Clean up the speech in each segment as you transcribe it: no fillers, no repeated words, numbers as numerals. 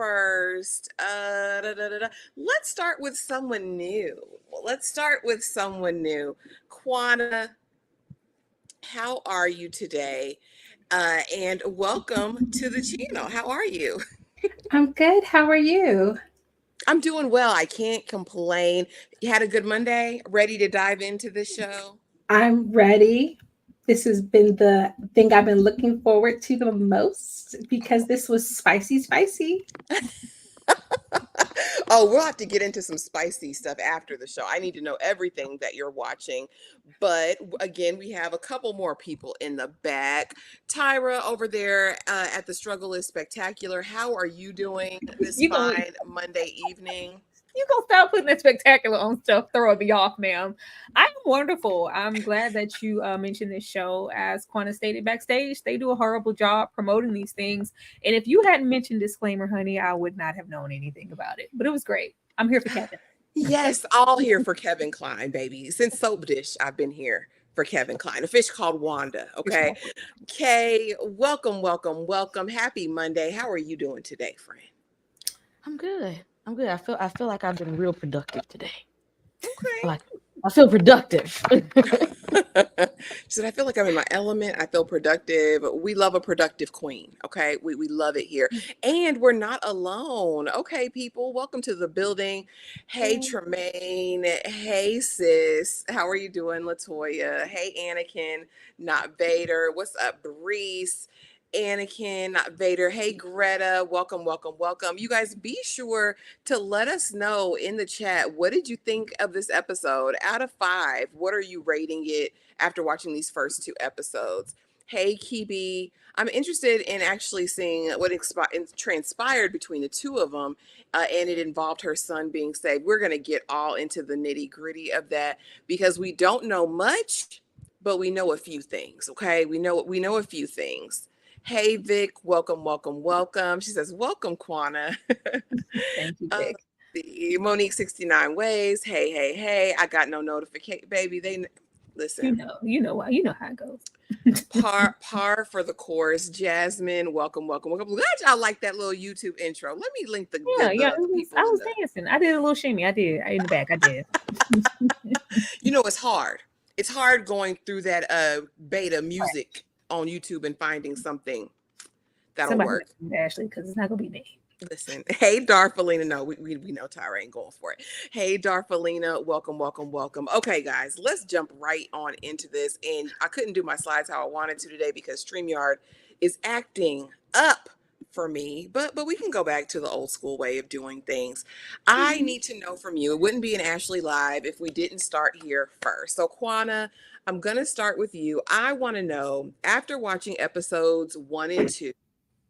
first. Let's start with someone new. Quana, how are you today? And welcome to the channel. How are you? I'm good. How are you? I'm doing well. I can't complain. You had a good Monday? Ready to dive into this show? I'm ready. This has been the thing I've been looking forward to the most because this was spicy, spicy. Oh, we'll have to get into some spicy stuff after the show. I need to know everything that you're watching. But again, we have a couple more people in the back. Tyra over there at The Struggle is Spectacular. How are you doing this You gonna fine Monday evening? You gonna stop putting that spectacular on stuff throwing me off, ma'am. I'm wonderful. I'm glad that you mentioned this show. As Quana stated backstage, they do a horrible job promoting these things. And if you hadn't mentioned disclaimer, honey, I would not have known anything about it. But it was great. I'm here for Kevin. Yes, all here for Kevin Klein, baby. Since Soap Dish, I've been here for Kevin Klein, a fish called Wanda. Okay. Kay, welcome. Happy Monday. How are you doing today, friend? I'm good. I feel like I've been real productive today. Okay. I feel productive. She said, I feel like I'm in my element. I feel productive. We love a productive queen. Okay. We love it here. And we're not alone. Okay, people. Welcome to the building. Hey, Tremaine. Hey, sis. How are you doing, Latoya? Hey, Anakin, not Vader. What's up, Breeze? Anakin, not Vader. Hey, Greta. Welcome. You guys be sure to let us know in the chat, what did you think of this episode? Out of 5, what are you rating it after watching these first 2 episodes? Hey, Kibi, I'm interested in actually seeing what transpired between the two of them, and it involved her son being saved. We're going to get all into the nitty gritty of that because we don't know much, but we know a few things. Okay, we know a few things. Hey, Vic, welcome. She says, welcome, Quana. Thank you, Vic. Monique 69 ways. Hey. I got no notification, baby. They listen. You know why. You know how it goes. Par for the course. Jasmine, welcome. Glad y'all like that little YouTube intro. Let me link the I was dancing. I did a little shimmy. I did. In the back, I did. It's hard. It's hard going through that beta music on YouTube and finding something that'll work. Ashley, because it's not gonna be me. Listen, hey, Darfalina. No, we know Tyra ain't going for it. Hey, Darfalina, welcome. Okay, guys, let's jump right on into this. And I couldn't do my slides how I wanted to today because StreamYard is acting up for me, but we can go back to the old school way of doing things. I need to know from you. It wouldn't be an Ashley Live if we didn't start here first. So, Quana, I'm going to start with you. I want to know, after watching episodes 1 and 2,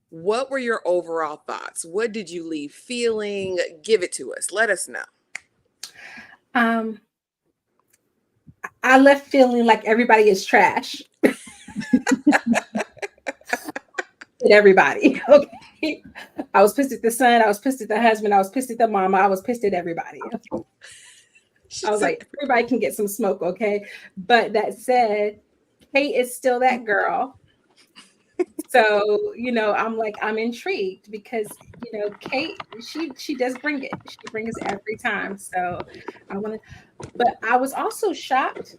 what were your overall thoughts? What did you leave feeling? Give it to us. Let us know. I left feeling like everybody is trash. Everybody. Okay. I was pissed at the son. I was pissed at the husband. I was pissed at the mama. I was pissed at everybody. I was like, everybody can get some smoke, okay? But that said, Kate is still that girl. So, I'm intrigued because, Kate, she does bring it. She brings it every time. So but I was also shocked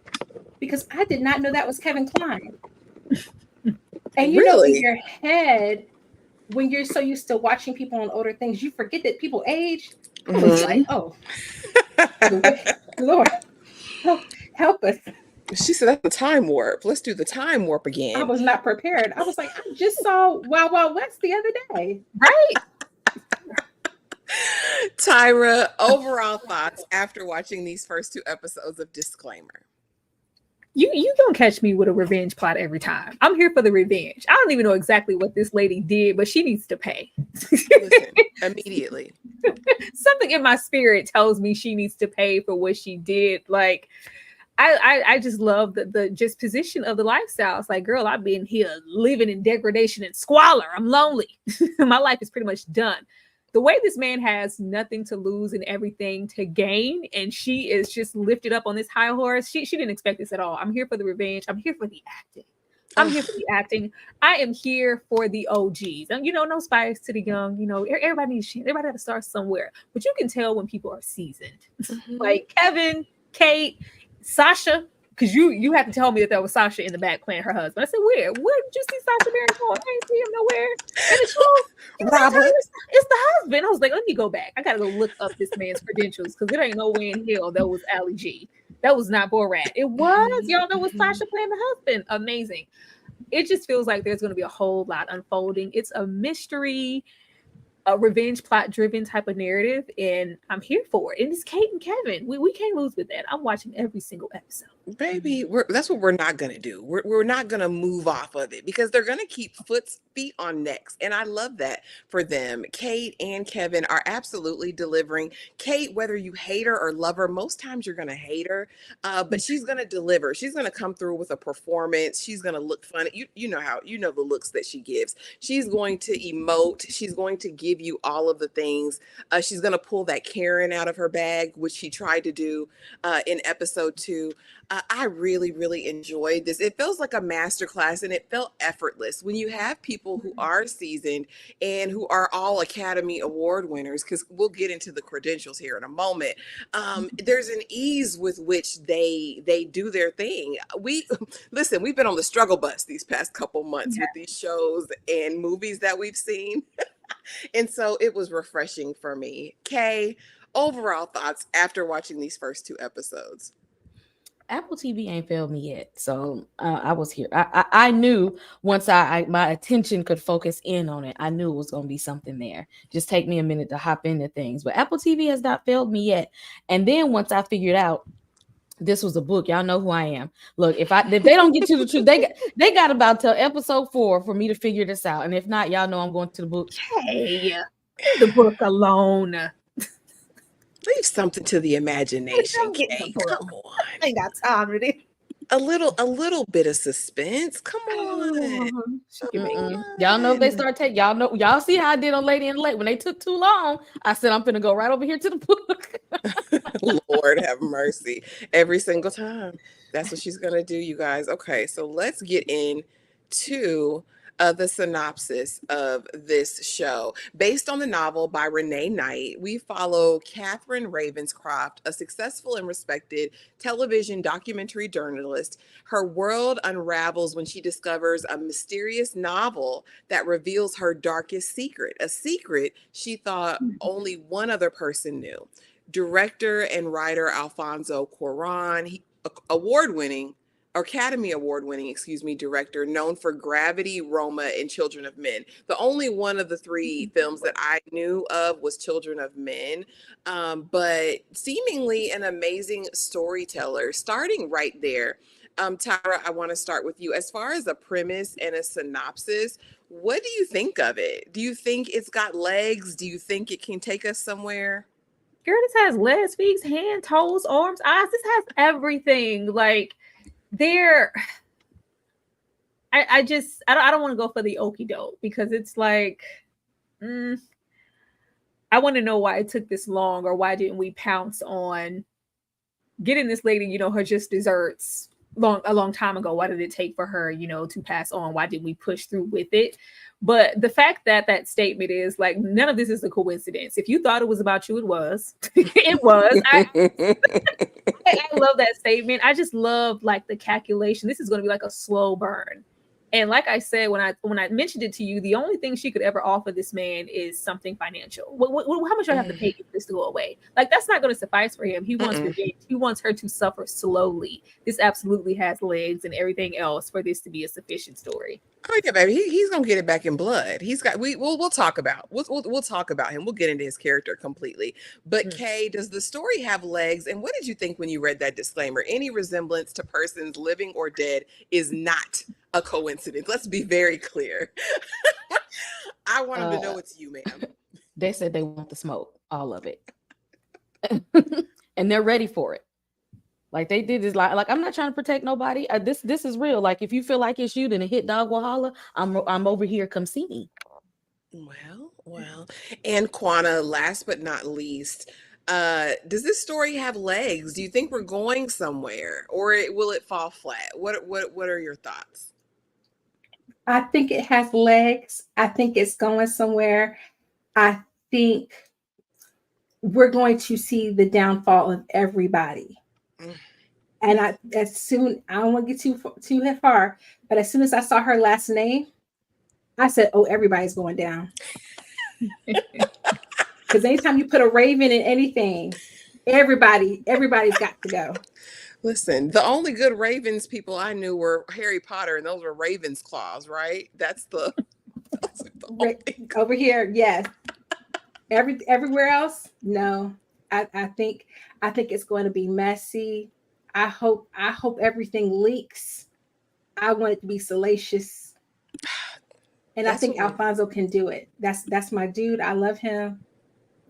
because I did not know that was Kevin Klein. And in your head, when you're so used to watching people on older things, you forget that people age. I was like, oh, Lord, help us. She said, that's the time warp. Let's do the time warp again. I was not prepared. I was like, I just saw Wild Wild West the other day. Right? Tyra, overall thoughts after watching these first 2 episodes of Disclaimer. You gonna catch me with a revenge plot every time. I'm here for the revenge. I don't even know exactly what this lady did, but she needs to pay. Listen, immediately. Something in my spirit tells me she needs to pay for what she did. Like, I just love the just position of the lifestyle. It's like, girl, I've been here living in degradation and squalor. I'm lonely. My life is pretty much done. The way this man has nothing to lose and everything to gain, and she is just lifted up on this high horse. She didn't expect this at all. I'm here for the revenge. I'm here for the acting. I'm here for the acting. I am here for the OGs. And no spice to the young. Everybody needs shit. Everybody got to start somewhere. But you can tell when people are seasoned. Like Kevin, Kate, Sasha. Because you had to tell me that there was Sasha in the back playing her husband. I said, where? Where did you see Sasha Baron Cohen? I ain't see him nowhere. And the show, Robert. It's the husband. I was like, let me go back. I gotta go look up this man's credentials because it ain't no way in hell that was Ali G. That was not Borat. It was, y'all. That was Sasha playing the husband. Amazing. It just feels like there's going to be a whole lot unfolding. It's a mystery, a revenge plot driven type of narrative, and I'm here for it. And it's Kate and Kevin. We can't lose with that. I'm watching every single episode. Baby, that's what we're not going to do. We're not going to move off of it because they're going to keep feet on necks. And I love that for them. Kate and Kevin are absolutely delivering. Kate, whether you hate her or love her, most times you're going to hate her, but she's going to deliver. She's going to come through with a performance. She's going to look fun. You know the looks that she gives. She's going to emote. She's going to give you all of the things. She's going to pull that Karen out of her bag, which she tried to do in episode 2. I really, really enjoyed this. It feels like a masterclass and it felt effortless when you have people who are seasoned and who are all Academy Award winners, because we'll get into the credentials here in a moment. There's an ease with which they do their thing. We've been on the struggle bus these past couple months with these shows and movies that we've seen. And so it was refreshing for me. Kay, overall thoughts after watching these first 2 episodes? Apple TV ain't failed me yet, so I was here. I knew once my attention could focus in on it, I knew it was going to be something there. Just take me a minute to hop into things, but Apple TV has not failed me yet. And then once I figured out this was a book, y'all know who I am. Look, if they don't get to the truth, they got about till episode 4 for me to figure this out, and if not, y'all know I'm going to the book. Hey, leave the book alone. Leave something to the imagination, Kate. Come on. I ain't got time for this. A little bit of suspense. Come on. Y'all know if they start taking, y'all see how I did on Lady in the Lake. When they took too long, I said I'm gonna go right over here to the book. Lord have mercy. Every single time. That's what she's gonna do, you guys. Okay, so let's get into the synopsis of this show. Based on the novel by Renee Knight, we follow Catherine Ravenscroft, a successful and respected television documentary journalist. Her world unravels when she discovers a mysterious novel that reveals her darkest secret, a secret she thought only one other person knew. Director and writer Alfonso Cuarón, Academy Award-winning, director, known for Gravity, Roma, and Children of Men. The only one of the 3 films that I knew of was Children of Men, but seemingly an amazing storyteller. Starting right there, Tyra, I want to start with you. As far as a premise and a synopsis, what do you think of it? Do you think it's got legs? Do you think it can take us somewhere? Girl, this has legs, feet, hands, toes, arms, eyes. This has everything. Like, I don't want to go for the okie doke because it's like, I want to know why it took this long, or why didn't we pounce on getting this lady, her just desserts a long time ago? Why did it take for her, to pass on? Why did we push through with it? But the fact that statement is like, none of this is a coincidence. If you thought it was about you, it was. It was. I love that statement. I just love like the calculation. This is going to be like a slow burn. And like I said, when I mentioned it to you, the only thing she could ever offer this man is something financial. How much do I have to pay for this to go away? Like, that's not going to suffice for him. He wants revenge. He wants her to suffer slowly. This absolutely has legs and everything else for this to be a sufficient story. Oh yeah, baby. He's gonna get it back in blood. We'll talk about we'll talk about him. We'll get into his character completely. But Kay, does the story have legs? And what did you think when you read that disclaimer? Any resemblance to persons living or dead is not a coincidence. Let's be very clear. I want him to know it's you, ma'am. They said they want the smoke, all of it. And they're ready for it. Like, they did this, like I'm not trying to protect nobody. This is real. Like, if you feel like it's you, then a hit dog will holler. I'm over here. Come see me. Well. And Quana, last but not least, does this story have legs? Do you think we're going somewhere, or will it fall flat? What are your thoughts? I think it has legs. I think it's going somewhere. I think we're going to see the downfall of everybody. Mm. And I don't want to get too far, but as soon as I saw her last name, I said, "Oh, everybody's going down." Because anytime you put a raven in anything, everybody's got to go. Listen, the only good Ravens people I knew were Harry Potter, and those were Ravens claws, right? Those are the only good. Over here, yes. Everywhere else, no. I think it's going to be messy. I hope everything leaks. I want it to be salacious, and I That's think what we Alfonso can do it. That's my dude. I love him.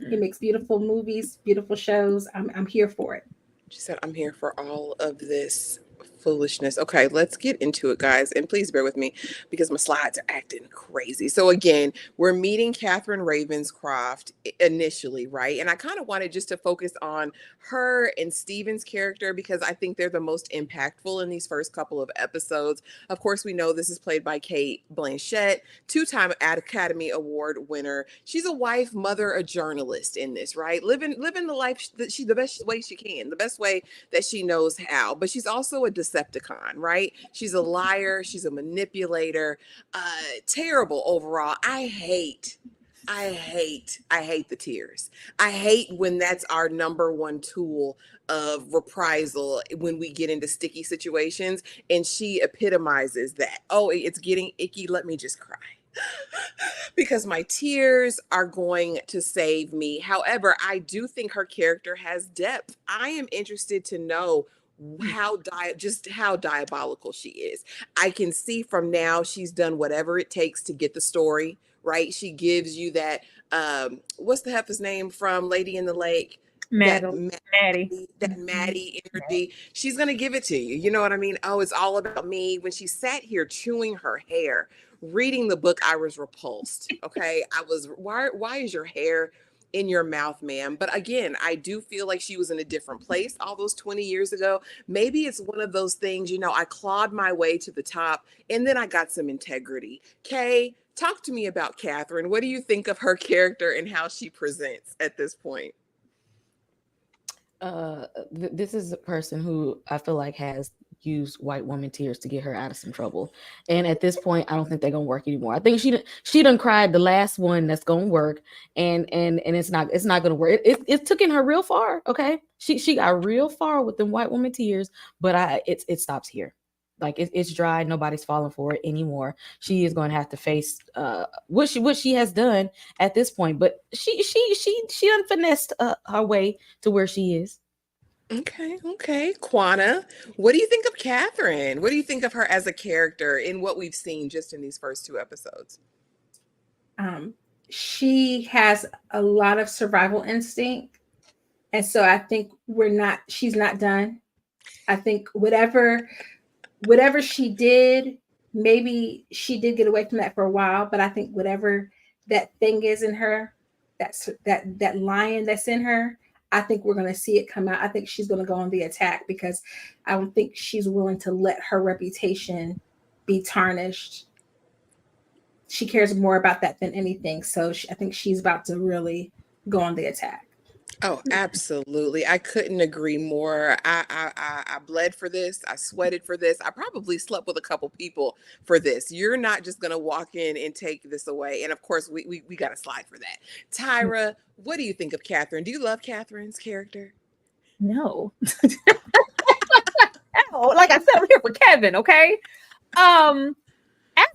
He makes beautiful movies, beautiful shows. I'm here for it. She said, I'm here for all of this foolishness. Okay, let's get into it, guys. And please bear with me because my slides are acting crazy. So, again, we're meeting Catherine Ravenscroft initially, right? And I kind of wanted just to focus on her and Steven's character because I think they're the most impactful in these first couple of episodes. Of course, we know this is played by Kate Blanchett, two-time Academy Award winner. She's a wife, mother, a journalist in this, right? Living the life that the best way she can, the best way that she knows how. But she's also a Decepticon, right? She's a liar. She's a manipulator. Terrible overall. I hate the tears. I hate when that's our number one tool of reprisal when we get into sticky situations. And she epitomizes that. Oh, it's getting icky. Let me just cry. Because my tears are going to save me. However, I do think her character has depth. I am interested to know just how diabolical she is. I can see from now she's done whatever it takes to get the story right. She gives you that what's the heifer's name from Lady in the Lake? That Maddie. that Maddie energy. She's gonna give it to you. You know what I mean? Oh, it's all about me. When she sat here chewing her hair, reading the book, I was repulsed. Okay. I was, why is your hair in your mouth, ma'am? But again, I do feel like she was in a different place all those 20 years ago. Maybe it's one of those things, I clawed my way to the top and then I got some integrity. Kay, talk to me about Catherine. What do you think of her character and how she presents at this point? This is a person who I feel like has used white woman tears to get her out of some trouble, and at this point I don't think they're gonna work anymore. I think she done cried the last one that's gonna work, and it's not gonna work. It took in her real far. Okay, she got real far with them white woman tears, but it stops here. Like it's dry. Nobody's falling for it anymore. She is going to have to face what she has done at this point. But she done finessed her way to where she is. Okay. Quana, what do you think of Catherine? What do you think of her as a character in what we've seen just in these first two episodes? She has a lot of survival instinct, and so I think she's not done. I think whatever she did, maybe she did get away from that for a while, but I think whatever that thing is in her, that lion that's in her, I think we're going to see it come out. I think she's going to go on the attack because I don't think she's willing to let her reputation be tarnished. She cares more about that than anything. So I think she's about to really go on the attack. Oh, absolutely. I couldn't agree more. I bled for this. I sweated for this. I probably slept with a couple people for this. You're not just going to walk in and take this away. And of course, we got to slide for that. Tyra, what do you think of Catherine? Do you love Catherine's character? No. Like I said, I'm here for Kevin, okay? As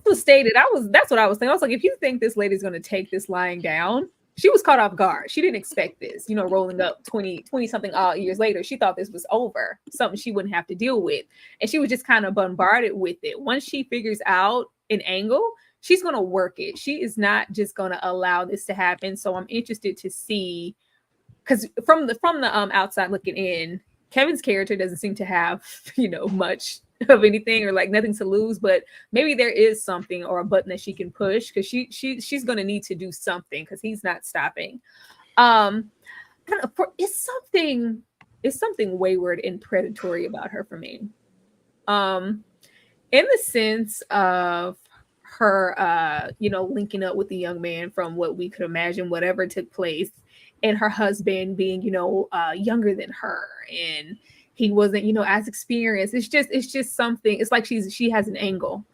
was stated, that's what I was thinking. I was like, if you think this lady's going to take this lying down, she was caught off guard. She didn't expect this, rolling up 20 something odd years later. She thought this was over, something she wouldn't have to deal with. And she was just kind of bombarded with it. Once she figures out an angle, she's going to work it. She is not just going to allow this to happen. So I'm interested to see, because from the outside looking in, Kevin's character doesn't seem to have, much of anything or like nothing to lose, but maybe there is something or a button that she can push because she's going to need to do something because he's not stopping. It's something wayward and predatory about her for me. In the sense of her linking up with the young man from what we could imagine, whatever took place, and her husband being, younger than her, and he wasn't, as experienced. It's just something. It's like she has an angle,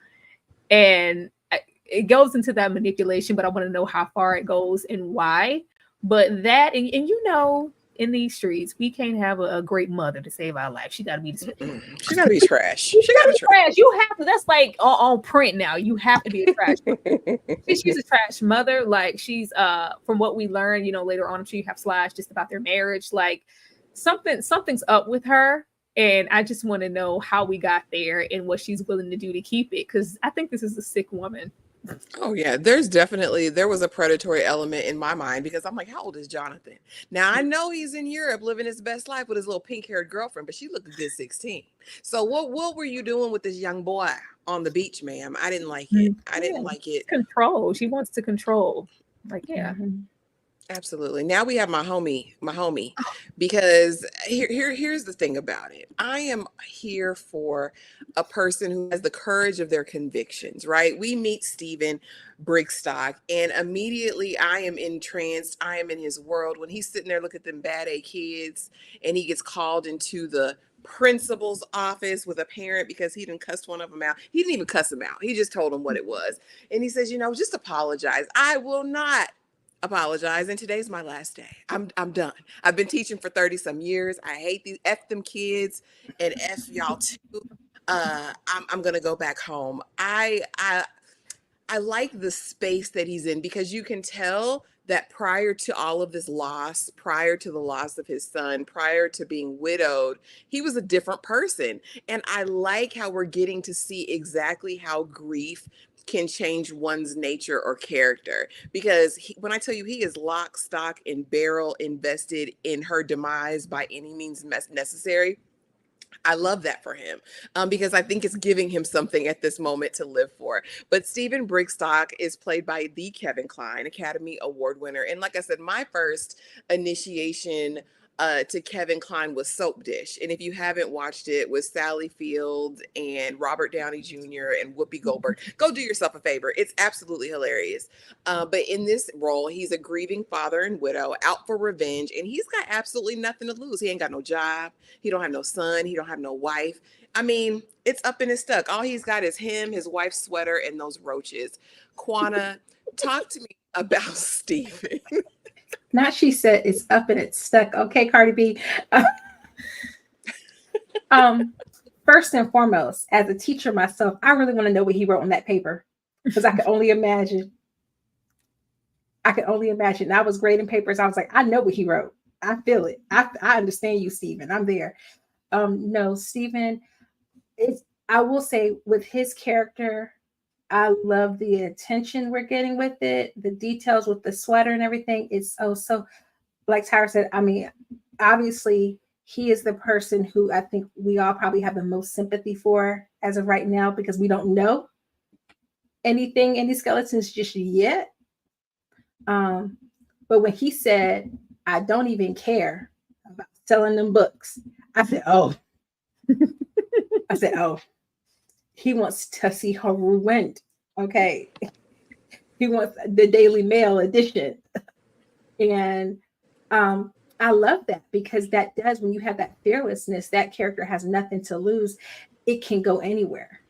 and it goes into that manipulation, but I want to know how far it goes and why. But that, and in these streets, we can't have a great mother to save our life. She got to be she got to be trash. She got to be trash. You have to. That's like on print now. You have to be a trash. She's a trash mother. Like, she's from what we learned, later on, I'm sure you have slides just about their marriage. Like, something's up with her. And I just want to know how we got there and what she's willing to do to keep it. Because I think this is a sick woman. Oh yeah, there was a predatory element in my mind, because I'm like, how old is Jonathan? Now I know he's in Europe living his best life with his little pink-haired girlfriend, but she looked a good 16. So what were you doing with this young boy on the beach, ma'am? I didn't like it. I didn't like it. Control. She wants to control. Like, yeah. Mm-hmm. Absolutely. Now we have my homie, because here's the thing about it. I am here for a person who has the courage of their convictions, right? We meet Stephen Brigstock, and immediately I am entranced. I am in his world when he's sitting there looking at them bad A kids, and he gets called into the principal's office with a parent because he didn't cuss one of them out. He didn't even cuss him out. He just told him what it was. And he says, just apologize. I will not apologize, and today's my last day. I'm done. I've been teaching for 30 some years. I hate these F them kids and F y'all too. I'm gonna go back home. I like the space that he's in, because you can tell that prior to all of this loss, prior to the loss of his son, prior to being widowed, he was a different person. And I like how we're getting to see exactly how grief can change one's nature or character, because when I tell you he is lock, stock, and barrel invested in her demise by any means necessary, I love that for him, because I think it's giving him something at this moment to live for. But Stephen Brigstock is played by the Kevin Kline, Academy Award winner. And like I said, my first initiation to Kevin Kline was Soap Dish. And if you haven't watched it, with Sally Field and Robert Downey Jr. and Whoopi Goldberg, go do yourself a favor. It's absolutely hilarious. But in this role, he's a grieving father and widow out for revenge, and he's got absolutely nothing to lose. He ain't got no job. He don't have no son. He don't have no wife. I mean, it's up and it's stuck. All he's got is him, his wife's sweater, and those roaches. Quana, talk to me about Stephen. Not she said it's up and it's stuck. Okay, Cardi B. First and foremost, as a teacher myself, I really want to know what he wrote on that paper, because I could only imagine. I was grading papers. I was like, I know what he wrote. I feel it. I understand you, Stephen. I'm there. No, Stephen, I will say, with his character, I love the attention we're getting with it, the details with the sweater and everything. It's so, like Tyra said, I mean, obviously he is the person who I think we all probably have the most sympathy for as of right now, because we don't know any skeletons just yet. But when he said, I don't even care about selling them books, I said, oh. He wants to see her ruined. Okay. He wants the Daily Mail edition. And I love that, because that does, when you have that fearlessness, that character has nothing to lose. It can go anywhere.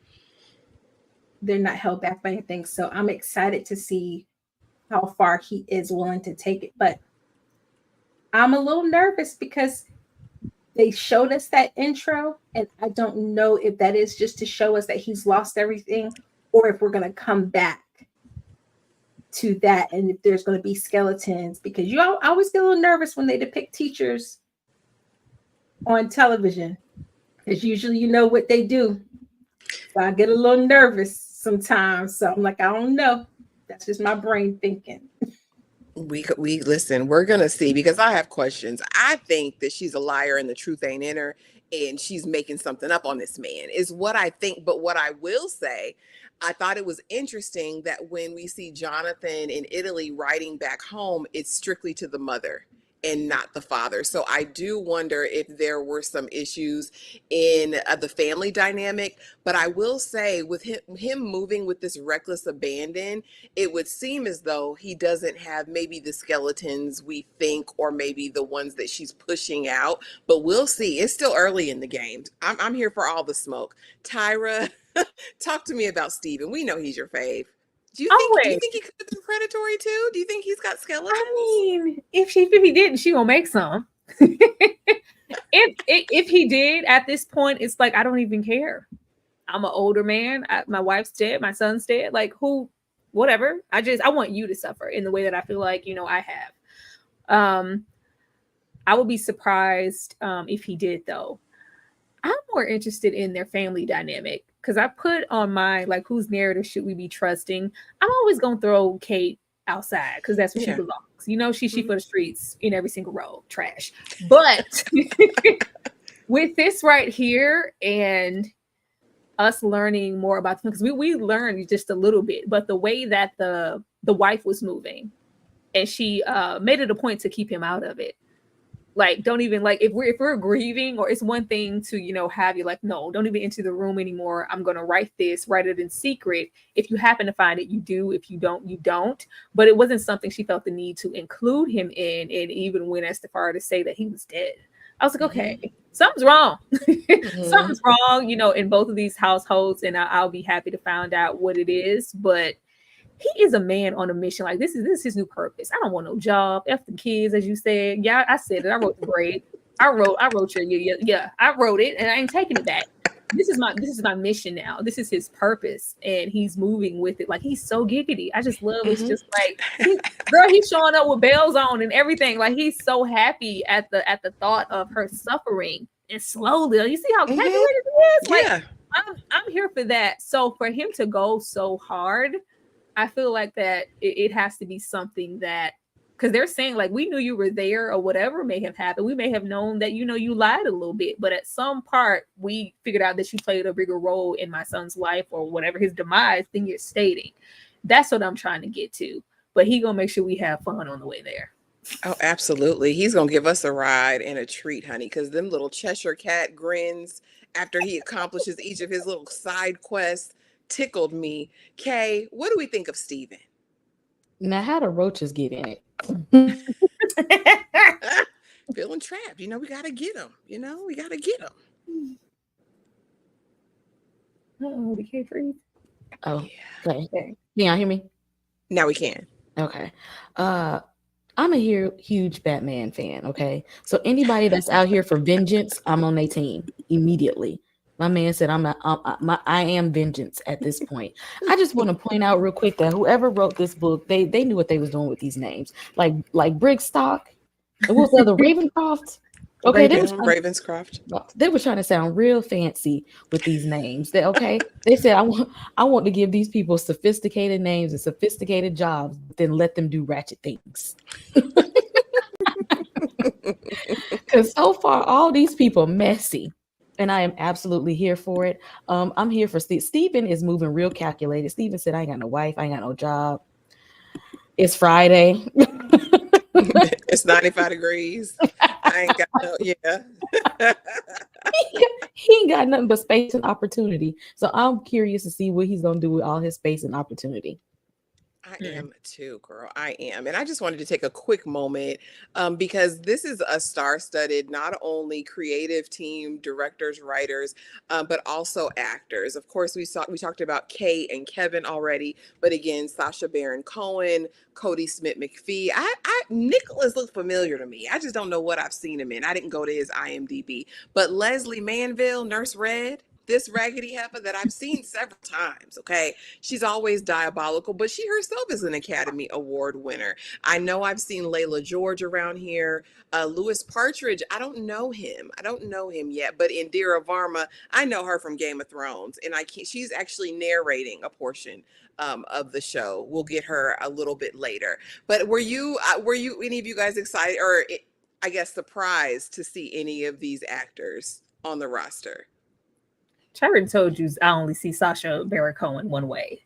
They're not held back by anything. So I'm excited to see how far he is willing to take it. But I'm a little nervous, because they showed us that intro, and I don't know if that is just to show us that he's lost everything, or if we're going to come back to that, and if there's going to be skeletons, because I always get a little nervous when they depict teachers on television, because usually you know what they do. So I get a little nervous sometimes. So I'm like, I don't know. That's just my brain thinking. We listen, we're gonna see, because I have questions. I think that she's a liar and the truth ain't in her, and she's making something up on this man, is what I think. But what I will say, I thought it was interesting that when we see Jonathan in Italy writing back home, it's strictly to the mother. and not the father. So I do wonder if there were some issues in the family dynamic. But I will say, with him moving with this reckless abandon, it would seem as though he doesn't have maybe the skeletons we think, or maybe the ones that she's pushing out. But we'll see. It's still early in the game. I'm here for all the smoke. Tyra, talk to me about Steven. We know he's your fave. Do you Always. think he could have been predatory too? Do you think he's got skeletons? I mean, if he didn't, she gonna make some. If he did, at this point, it's like I don't even care. I'm an older man. My wife's dead. My son's dead. Like who, whatever. I want you to suffer in the way that I feel like I have. I would be surprised if he did though. I'm more interested in their family dynamic because I put on my like whose narrative should we be trusting. I'm always gonna throw Kate outside because that's where she belongs. She for the streets in every single row, trash. But with this right here and us learning more about them, because we learned just a little bit, but the way that the wife was moving, and she made it a point to keep him out of it. Like, don't even like if we're grieving, or it's one thing to have you like, no, don't even enter the room anymore. I'm gonna write it in secret. If you happen to find it, you do. If you don't, you don't. But it wasn't something she felt the need to include him in, and even went as far to say that he was dead. I was like, okay, something's wrong. Something's wrong, in both of these households, and I'll be happy to find out what it is. But he is a man on a mission. Like this is his new purpose. I don't want no job. F the kids, as you said. Yeah, I said it. I wrote the grade. I wrote your yeah. I wrote it, and I ain't taking it back. This is my mission now. This is his purpose, and he's moving with it. Like he's so giggity. I just love. It's just like, he's showing up with bells on and everything. Like he's so happy at the thought of her suffering, and slowly. You see how calculated he is. Like Yeah. I'm here for that. So for him to go so hard, I feel like that it has to be something that, because they're saying like, we knew you were there, or whatever may have happened. We may have known that, you lied a little bit, but at some part we figured out that you played a bigger role in my son's life, or whatever, his demise, than you're stating. That's what I'm trying to get to. But he gonna make sure we have fun on the way there. Oh, absolutely. He's gonna give us a ride and a treat, honey, because them little Cheshire cat grins after he accomplishes each of his little side quests tickled me. Kay, what do we think of Steven? Now, how do roaches get in it? Feeling trapped. We gotta get him. We gotta get him. We can't freeze. Oh, Yeah. okay. Can y'all hear me? Now we can. Okay. I'm a huge Batman fan. Okay. So anybody that's out here for vengeance, I'm on their team immediately. My man said I am vengeance at this point. I just want to point out real quick that whoever wrote this book, they knew what they was doing with these names. Like Brigstock. And what's the other? Ravencroft. Okay, Ravenscroft. They were trying to sound real fancy with these names. They said I want to give these people sophisticated names and sophisticated jobs, then let them do ratchet things. Because so far, all these people messy. And I am absolutely here for it. I'm here for Steve. Steven is moving real calculated. Steven said, I ain't got no wife. I ain't got no job. It's Friday. It's 95 degrees. I ain't got no, yeah. He ain't got nothing but space and opportunity. So I'm curious to see what he's going to do with all his space and opportunity. I am too, girl. I am. And I just wanted to take a quick moment because this is a star-studded, not only creative team, directors, writers, but also actors. Of course, we talked about Kate and Kevin already, but again, Sacha Baron Cohen, Cody Smit-McPhee. Nicholas looks familiar to me. I just don't know what I've seen him in. I didn't go to his IMDb. But Leslie Manville, Nurse Red, this raggedy heifer that I've seen several times, okay? She's always diabolical, but she herself is an Academy Award winner. I know I've seen Layla George around here. Louis Partridge, I don't know him. I don't know him yet, but Indira Varma, I know her from Game of Thrones, and she's actually narrating a portion of the show. We'll get her a little bit later. But were you any of you guys excited, or I guess surprised to see any of these actors on the roster? I already told you I only see Sacha Baron Cohen one way.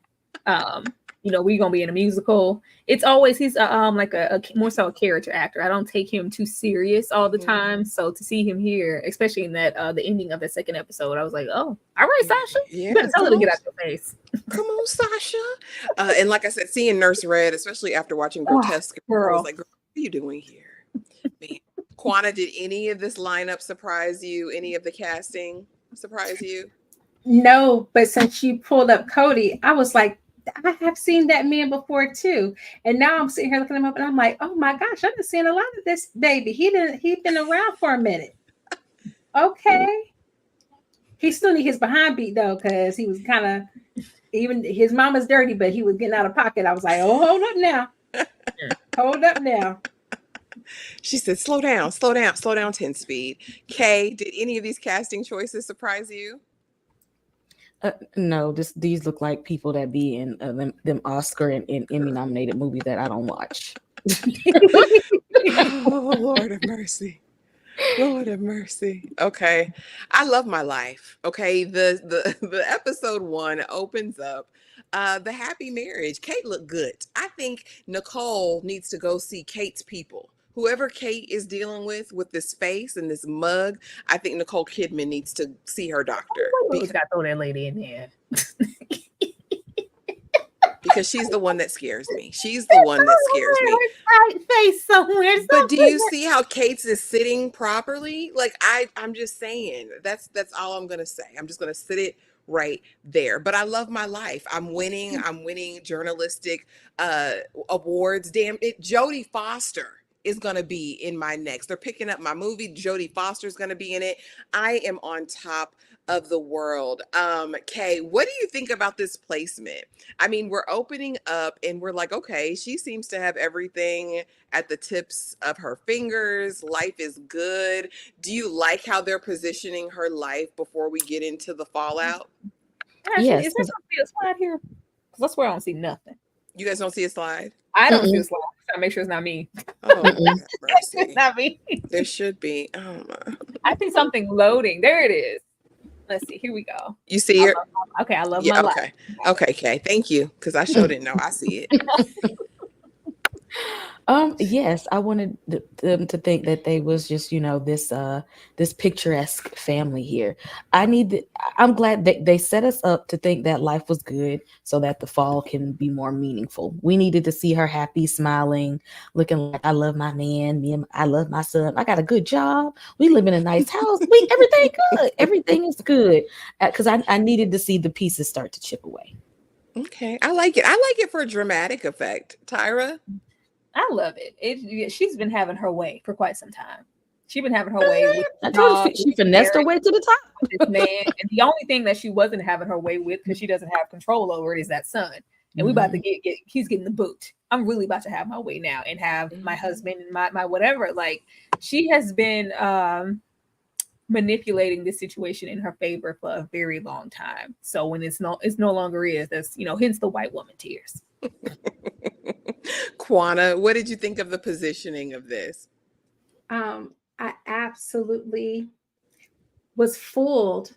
you know, we're gonna be in a musical. It's always he's like a more so a character actor. I don't take him too serious all the time. So to see him here, especially in that the ending of the second episode, I was like, oh, all right, Sasha, you better tell her to get out your face. Come on, Sasha. And like I said, seeing Nurse Red, especially after watching Grotesque, I was like, girl, what are you doing here? Man. Quana, did any of this lineup surprise you? Any of the casting surprise you? No, but since you pulled up Cody, I was like, I have seen that man before too. And now I'm sitting here looking him up and I'm like, oh my gosh, I've been seeing a lot of this baby. He's been around for a minute. Okay. He still need his behind beat though, because he was kind of, even his mama's dirty, but he was getting out of pocket. I was like, oh, hold up now. Hold up now. She said, slow down, 10 speed. Kay, did any of these casting choices surprise you? No, these look like people that be in them Oscar and Emmy nominated movie that I don't watch. Oh, Lord have mercy. Lord have mercy. Okay. I love my life. Okay. The episode 1 opens up the happy marriage. Kate looked good. I think Nicole needs to go see Kate's people. Whoever Kate is dealing with this face and this mug, I think Nicole Kidman needs to see her doctor. Because I throw that lady in there. Because she's the one that scares me. She's the one that scares me. Face somewhere. But do you see how Kate's is sitting properly? Like I'm just saying, that's all I'm gonna say. I'm just gonna sit it right there. But I love my life. I'm winning journalistic awards. Damn it, Jodie Foster is going to be in my next. They're picking up my movie. Jodie Foster is going to be in it. I am on top of the world. Kay, what do you think about this placement? I mean, we're opening up and we're like, okay, she seems to have everything at the tips of her fingers. Life is good. Do you like how they're positioning her life before we get into the fallout? Actually, yes. Is there going to be a slide here? Because I swear I don't see nothing. You guys don't see a slide? I don't see a slide. I'm trying to make sure it's not me. Oh, mercy. It's not me. There should be. Oh my. I see something loading. There it is. Let's see. Here we go. You see it? Okay, I love my life. Okay, Kay. Thank you. Because I sure didn't know. I see it. Yes, I wanted them to think that they was just, this picturesque family here. I'm glad that they set us up to think that life was good so that the fall can be more meaningful. We needed to see her happy, smiling, looking like I love my man, I love my son. I got a good job. We live in a nice house. Everything good. Everything is good. Because I needed to see the pieces start to chip away. Okay. I like it. I like it for a dramatic effect. Tyra? I love it. She's been having her way for quite some time. She's been having her way with I told you she finessed her way to the top. With this man, and the only thing that she wasn't having her way with, because she doesn't have control over it, is that son. And we about to get he's getting the boot. I'm really about to have my way now and have my husband and my whatever. Like, she has been manipulating this situation in her favor for a very long time. So when it's no longer is, that's hence the white woman tears. Quana, what did you think of the positioning of this? I absolutely was fooled.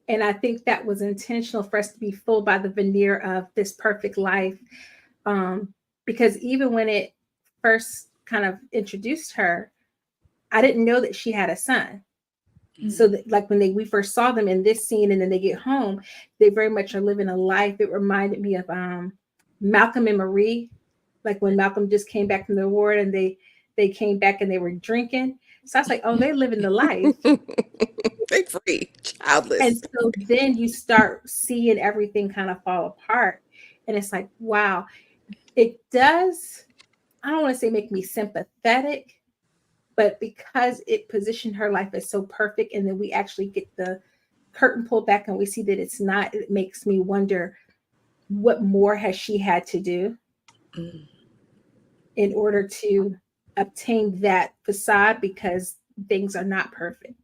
And I think that was intentional for us to be fooled by the veneer of this perfect life. Because even when it first kind of introduced her, I didn't know that she had a son. Mm-hmm. So like when we first saw them in this scene and then they get home, they very much are living a life. It reminded me of Malcolm and Marie, like when Malcolm just came back from the award and they came back and they were drinking. So I was like, oh, they're living the life. They're free, childless. And so then you start seeing everything kind of fall apart. And it's like, wow, it does, I don't want to say make me sympathetic, but because it positioned her life as so perfect, and then we actually get the curtain pulled back and we see that it's not, it makes me wonder, what more has she had to do in order to obtain that facade, because things are not perfect.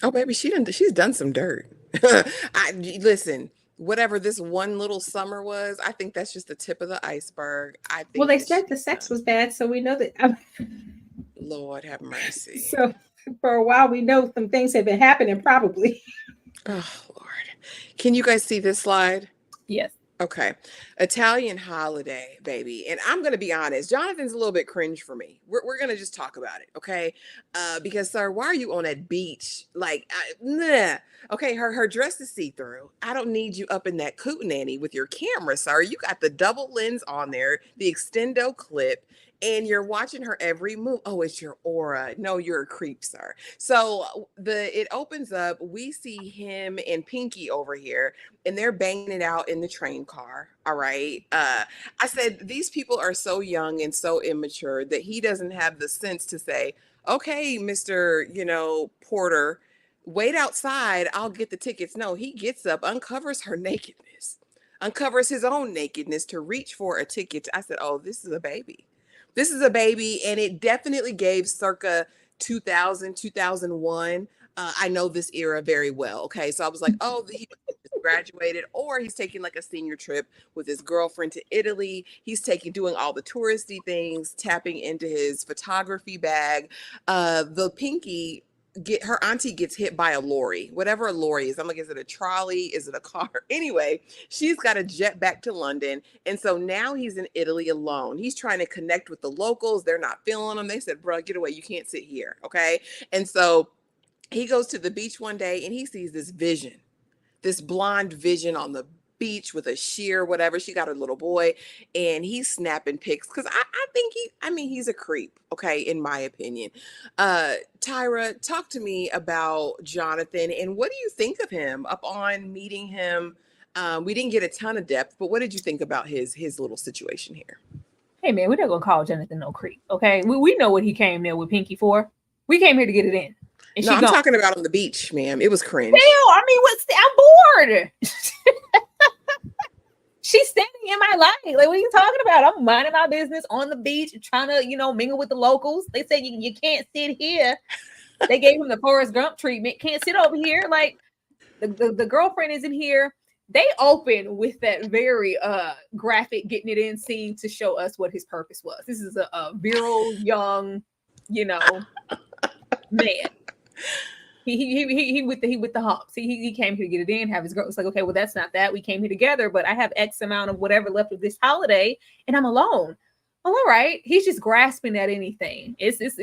Oh, baby, she's done some dirt. Listen, whatever this one little summer was, I think that's just the tip of the iceberg. I think. Well, they said the sex was bad, so we know that. Lord have mercy. So for a while, we know some things have been happening, probably. Oh, Lord. Can you guys see this slide? Yes. Okay. Italian holiday, baby. And I'm going to be honest, Jonathan's a little bit cringe for me. We're going to just talk about it, okay? Because, sir, why are you on that beach? Like, nah. Okay, her dress is see-through. I don't need you up in that coot nanny with your camera, sir. You got the double lens on there, the extendo clip, and you're watching her every move. Oh, it's your aura. No, you're a creep, sir. So it opens up. We see him and Pinky over here, and they're banging it out in the train car. All right. I said, these people are so young and so immature that he doesn't have the sense to say, okay, Mr. Porter, wait outside. I'll get the tickets. No, he gets up, uncovers her nakedness, uncovers his own nakedness to reach for a ticket. I said, oh, this is a baby. This is a baby. And it definitely gave circa 2000, 2001. I know this era very well. Okay. So I was like, oh, he just graduated, or he's taking like a senior trip with his girlfriend to Italy. He's doing all the touristy things, tapping into his photography bag. The Pinky her auntie gets hit by a lorry, whatever a lorry is. I'm like, is it a trolley? Is it a car? Anyway, she's got to jet back to London. And so now he's in Italy alone. He's trying to connect with the locals. They're not feeling him. They said, bro, get away. You can't sit here. Okay. And so he goes to the beach one day and he sees this vision, this blonde vision on the beach with a sheer whatever. She got her little boy and he's snapping pics because I think he's a creep, okay, in my opinion. Tyra, talk to me about Jonathan and what do you think of him upon meeting him? We didn't get a ton of depth, but what did you think about his little situation here? Hey man, we're not gonna call Jonathan no creep, okay? We know what he came there with Pinky for. We came here to get it in. And no, I'm talking about on the beach, ma'am. It was cringe. Hell, I mean, I'm bored. She's standing in my light. Like, what are you talking about? I'm minding my business on the beach, trying to, mingle with the locals. They said you can't sit here. They gave him the Forrest Gump treatment. Can't sit over here. Like, the girlfriend isn't here. They open with that very graphic getting it in scene to show us what his purpose was. This is a virile, young, man. He with the humps. He came here to get it in, have his girl. It's like, okay, well, that's not that. We came here together, but I have X amount of whatever left of this holiday, and I'm alone. Well, all right. He's just grasping at anything. It's as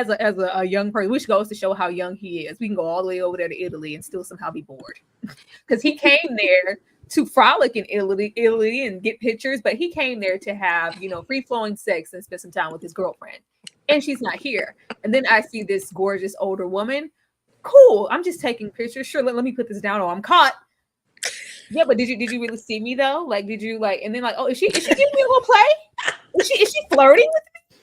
a young person, which goes to show how young he is. We can go all the way over there to Italy and still somehow be bored, because he came there to frolic in Italy and get pictures, but he came there to have free flowing sex and spend some time with his girlfriend. And she's not here. And then I see this gorgeous older woman. Cool. I'm just taking pictures. Sure. Let me put this down or I'm caught. Yeah, but did you really see me though? Like, did you and then oh, is she giving me a little play? Is she flirting with me?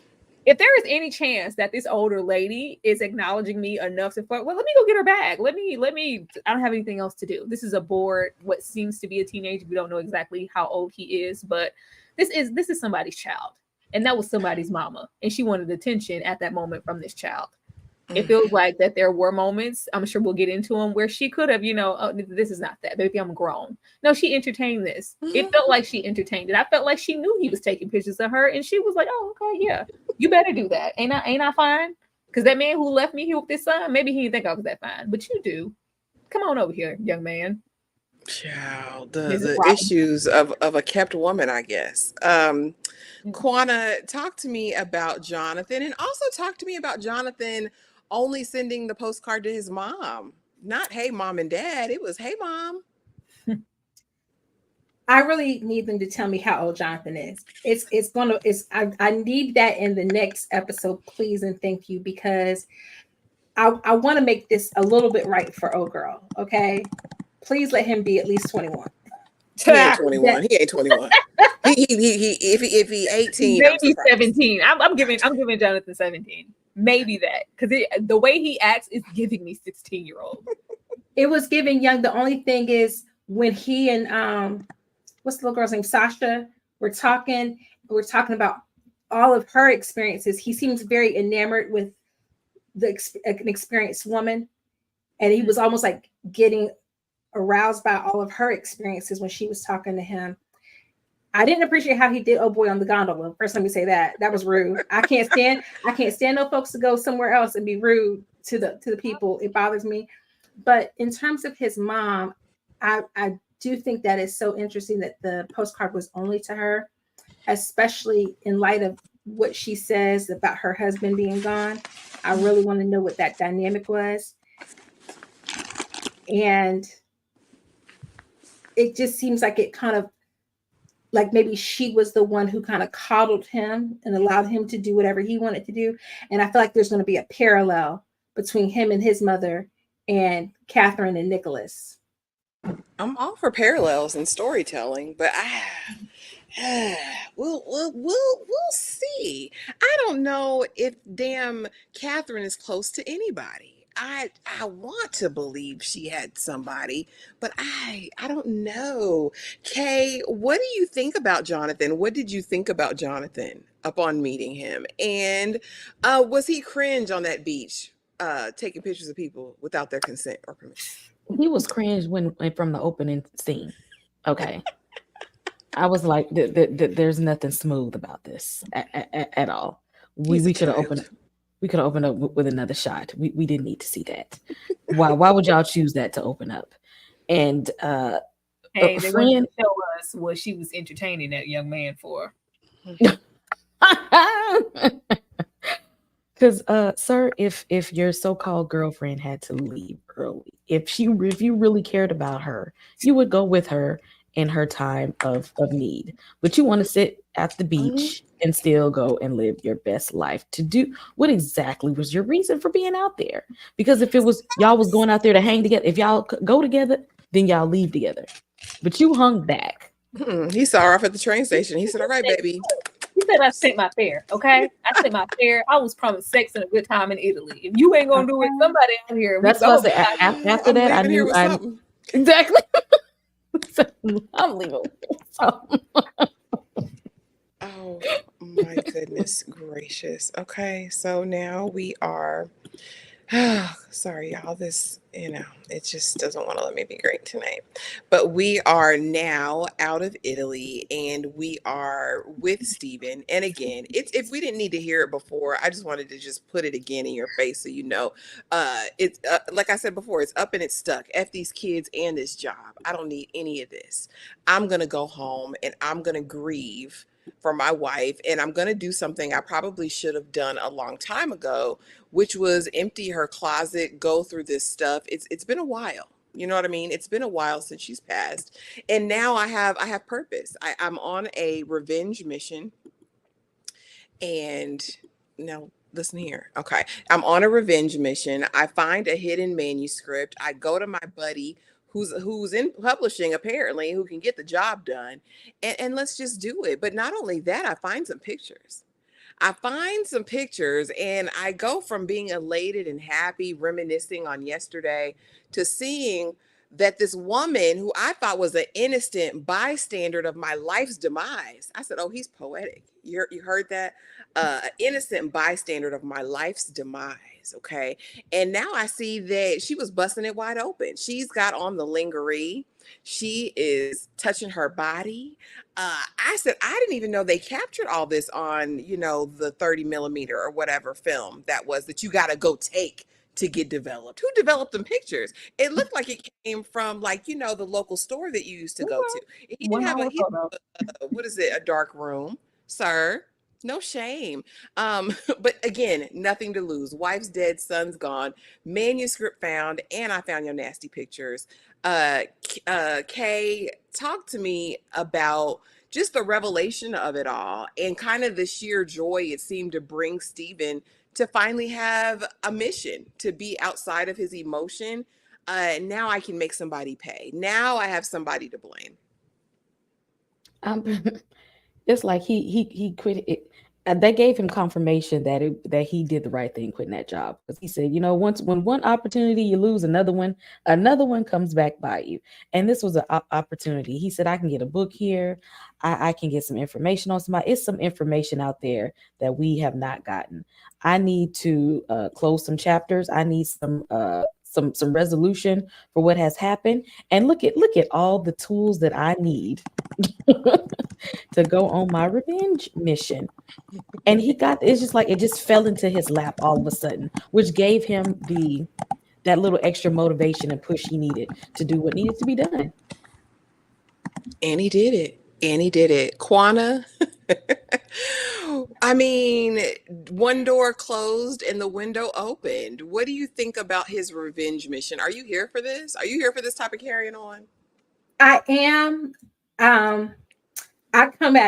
If there is any chance that this older lady is acknowledging me enough to flirt, well, let me go get her bag. Let me, I don't have anything else to do. This is a bored, what seems to be a teenager. We don't know exactly how old he is, but this is somebody's child. And that was somebody's mama. And she wanted attention at that moment from this child. It feels like that there were moments, I'm sure we'll get into them, where she could have, oh, this is not that. Baby, I'm grown. No, she entertained this. It felt like she entertained it. I felt like she knew he was taking pictures of her. And she was like, oh, okay, yeah. You better do that. Ain't I fine? Because that man who left me here with this son, maybe he didn't think I was that fine. But you do. Come on over here, young man. Child, the issues of a kept woman, I guess. Quana, talk to me about Jonathan, and also talk to me about Jonathan only sending the postcard to his mom. Not, hey, mom and dad. It was, hey, mom. I really need them to tell me how old Jonathan is. I need that in the next episode, please and thank you, because I want to make this a little bit right for old girl. Okay, please let him be at least 21. He ain't 21. He ain't 21. If he 18, maybe 17. I'm giving Jonathan 17. Maybe that, because the way he acts is giving me 16-year-old. It was giving young. The only thing is when he and what's the little girl's name, Sasha, we're talking about all of her experiences. He seems very enamored with an experienced woman, and he was almost like getting aroused by all of her experiences when she was talking to him. I didn't appreciate how he did "Oh Boy" on the gondola. First, let me say that was rude. I can't stand no folks to go somewhere else and be rude to the people. It bothers me. But in terms of his mom, I do think that it's so interesting that the postcard was only to her, especially in light of what she says about her husband being gone. I really want to know what that dynamic was. And it just seems like it kind of like maybe she was the one who kind of coddled him and allowed him to do whatever he wanted to do. And I feel like there's going to be a parallel between him and his mother and Catherine and Nicholas. I'm all for parallels and storytelling, but we'll see. I don't know if damn Catherine is close to anybody. I want to believe she had somebody, but I don't know. Kay, what do you think about Jonathan? What did you think about Jonathan upon meeting him? And was he cringe on that beach, taking pictures of people without their consent or permission? He was cringe when from the opening scene. Okay. I was like, there's nothing smooth about this at all. We could have opened. We could have opened up with another shot. We didn't need to see that. Why would y'all choose that to open up? And hey, they wanted to show us what she was entertaining that young man for. Because, sir, if your so-called girlfriend had to leave early, if you really cared about her, you would go with her in her time of need. But you want to sit at the beach and still go and live your best life. To do what exactly was your reason for being out there? Because if it was y'all was going out there to hang together, if y'all go together, then y'all leave together. But you hung back. He saw her off at the train station. He said, "All right, baby." He said, "I sent my fare, okay? I sent my fare. I was promised sex and a good time in Italy. If you ain't gonna do it, somebody out here." That's what after that, I knew exactly. So, I'm leaving. Oh my goodness gracious. Okay, so now we are sorry y'all, this it just doesn't want to let me be great tonight, but we are now out of Italy and we are with Stephen. And again, it's, if we didn't need to hear it before, I just wanted to just put it again in your face so you know, it's like I said before, it's up and it's stuck. F these kids and this job. I don't need any of this. I'm gonna go home and I'm gonna grieve for my wife, and I'm going to do something I probably should have done a long time ago, which was empty her closet, go through this stuff. It's been a while. You know what I mean? It's been a while since she's passed. And now I have purpose. I'm on a revenge mission. And now listen here. Okay. I'm on a revenge mission. I find a hidden manuscript. I go to my buddy who's in publishing apparently, who can get the job done, and let's just do it. But not only that, I find some pictures. And I go from being elated and happy, reminiscing on yesterday, to seeing that this woman who I thought was an innocent bystander of my life's demise. I said, "Oh, he's poetic." You heard that? Innocent bystander of my life's demise. Okay. And now I see that she was busting it wide open. She's got on the lingerie. She is touching her body. I said, I didn't even know they captured all this on, the 30 millimeter or whatever film that you got to go take to get developed. Who developed them pictures? It looked like it came from the local store that you used to go to. He didn't have a dark room, sir. No shame. But again, nothing to lose. Wife's dead, son's gone, manuscript found, and I found your nasty pictures. Kay, talk to me about just the revelation of it all and kind of the sheer joy it seemed to bring Stephen to finally have a mission, to be outside of his emotion. Now I can make somebody pay. Now I have somebody to blame. It's like he quit it. They gave him confirmation that he did the right thing quitting that job, because he said, when one opportunity you lose, another one comes back by you. And this was an opportunity. He said, I can get a book here. I can get some information on somebody. It's some information out there that we have not gotten. I need to close some chapters. I need some resolution for what has happened. And look at all the tools that I need to go on my revenge mission. And it's just like it just fell into his lap all of a sudden, which gave him that little extra motivation and push he needed to do what needed to be done. And he did it. And he did it. Quana, I mean, one door closed and the window opened. What do you think about his revenge mission? Are you here for this? Are you here for this type of carrying on? I am. Um, I'm coming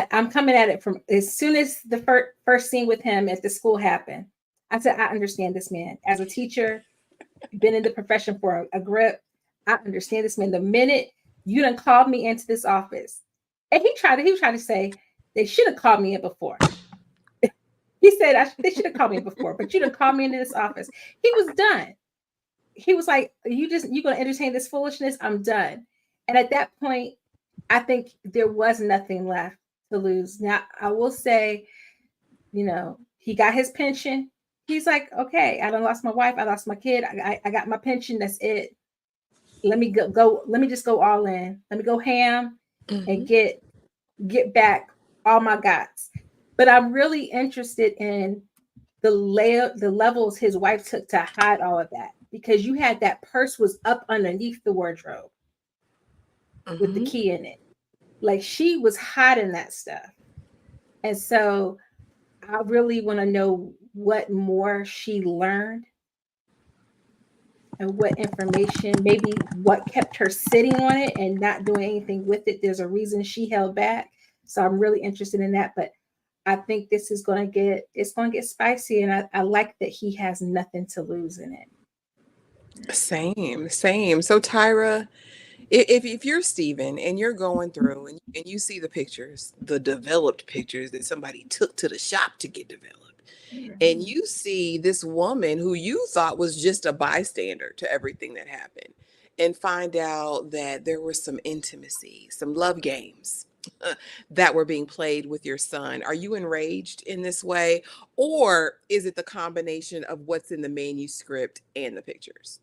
at it from as soon as the first scene with him at the school happened. I said, I understand this man as a teacher, been in the profession for a grip. I understand this man. The minute you done called me into this office, and he was trying to say they should have called me in before. He said they should have called me in before, but you done called me into this office. He was done. He was like, you gonna entertain this foolishness? I'm done. And at that point, I think there was nothing left to lose. Now, I will say, he got his pension. He's like, okay, I done lost my wife. I lost my kid. I got my pension. That's it. Let me go. Let me just go all in. Let me go ham and get back all my guts. But I'm really interested in the levels his wife took to hide all of that, because you had that purse was up underneath the wardrobe with the key in it. Like, she was hiding that stuff. And so I really want to know what more she learned and what information, maybe what kept her sitting on it and not doing anything with it. There's a reason she held back. So I'm really interested in that. But I think this is going to get spicy. And I like that he has nothing to lose in it. Same. So Tyra, if you're Steven and you're going through and you see the pictures, the developed pictures that somebody took to the shop to get developed, and you see this woman who you thought was just a bystander to everything that happened, and find out that there was some intimacy, some love games that were being played with your son, are you enraged in this way? Or is it the combination of what's in the manuscript and the pictures?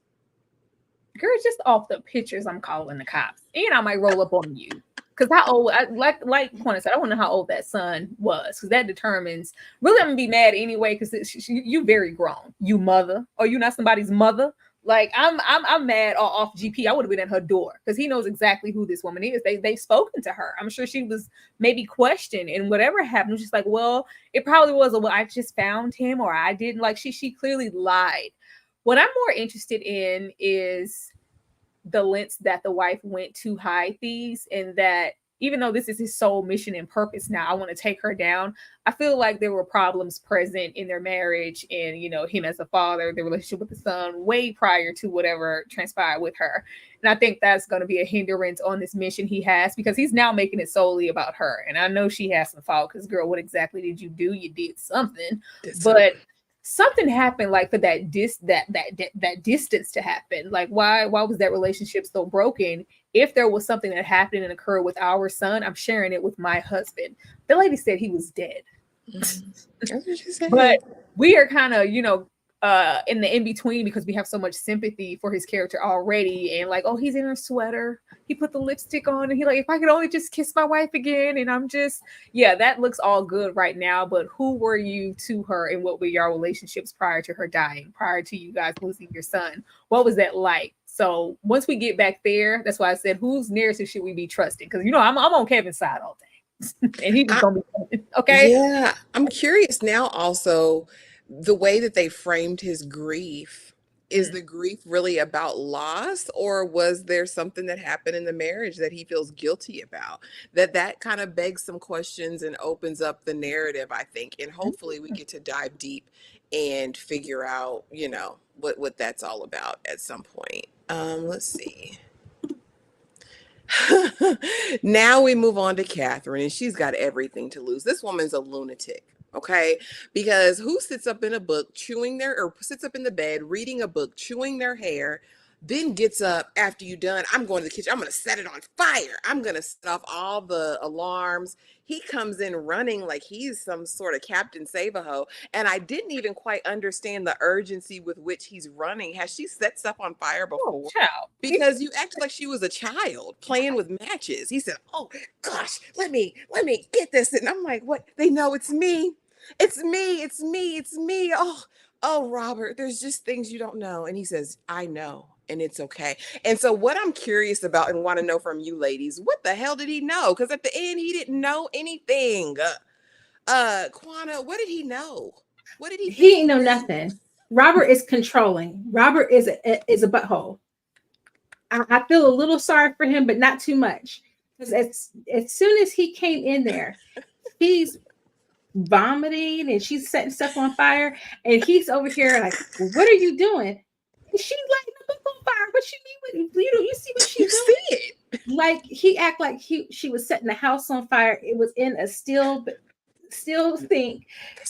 Girl, just off the pictures, I'm calling the cops. And I might roll up on you. Because how old, like Quana said, I want to know how old that son was, because that determines. Really, I'm gonna be mad anyway, because you very grown, you mother, or you not somebody's mother. Like, I'm mad off GP. I would have been at her door, because he knows exactly who this woman is. They've spoken to her. I'm sure she was maybe questioned, and whatever happened, she's like, well, it probably was well, I just found him, or I didn't. Like, she clearly lied. What I'm more interested in is the lengths that the wife went to hide these, and that even though this is his sole mission and purpose now, I want to take her down. I feel like there were problems present in their marriage and, him as a father, the relationship with the son, way prior to whatever transpired with her. And I think that's going to be a hindrance on this mission he has, because he's now making it solely about her. And I know she has some fault, because, girl, what exactly did you do? You did something. But something happened, like, for that distance to happen. Like, why was that relationship so broken? If there was something that happened and occurred with our son, I'm sharing it with my husband. The lady said he was dead. That's what she said. But we are kind of, in the in-between, because we have so much sympathy for his character already. And like, oh, he's in a sweater. He put the lipstick on, and he like, if I could only just kiss my wife again. And I'm just, that looks all good right now. But who were you to her, and what were your relationships prior to her dying, prior to you guys losing your son? What was that like? So once we get back there, that's why I said, whose narrative should we be trusting? Because, I'm on Kevin's side all day. And he just gonna be okay. Yeah, I'm curious now also, the way that they framed his grief. Is the grief really about loss, or was there something that happened in the marriage that he feels guilty about? That kind of begs some questions and opens up the narrative, I think. And hopefully we get to dive deep and figure out, what that's all about at some point. Let's see. Now we move on to Catherine, and she's got everything to lose. This woman's a lunatic. Okay, because who sits up in a book sits up in the bed reading a book, chewing their hair, then gets up after you done? I'm going to the kitchen. I'm going to set it on fire. I'm going to set off all the alarms. He comes in running like he's some sort of Captain Save-A-Ho. And I didn't even quite understand the urgency with which he's running. Has she set stuff on fire before? Child. Because you acted like she was a child playing with matches. He said, oh gosh, let me get this. And I'm like, what? They know it's me. It's me. Oh, oh, Robert, there's just things you don't know. And he says, I know, and it's okay. And so what I'm curious about and want to know from you ladies, what the hell did he know? Because at the end, he didn't know anything. Quana, what did he know? What did he think He he ain't know knew? nothing. Robert is controlling. Robert is a butthole. I feel a little sorry for him, but not too much. Because as soon as he came in there, he's vomiting and she's setting stuff on fire, and he's over here like, well, what are you doing? And she's lighting the book on fire. What you mean? You see what You she's see doing? it. Like he act like she was setting the house on fire. It was in a still think.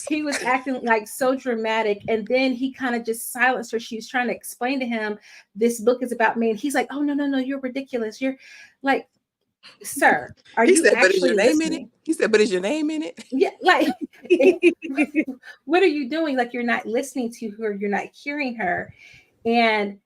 He was acting like so dramatic, and then he kind of just silenced her. She was trying to explain to him, this book is about me, and he's like, oh no, you're ridiculous. You're like, sir, are He you said, but is actually your name in it? listening? He said, but is your name in it? Yeah, like what are you doing? Like, you're not listening to her, you're not hearing her. And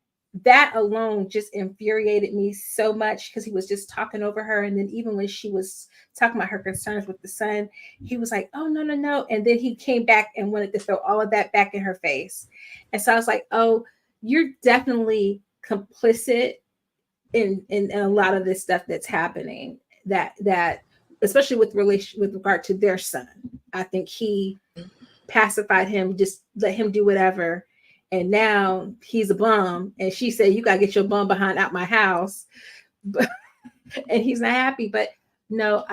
that alone just infuriated me so much, because he was just talking over her. And then even when she was talking about her concerns with the son, he was like, oh no. And then he came back and wanted to throw all of that back in her face. And so I was like, oh, you're definitely complicit in a lot of this stuff that's happening, that especially with regard to their son. I think he pacified him, just let him do whatever. And now he's a bum. And she said, you got to get your bum behind out my house. And he's not happy. But no,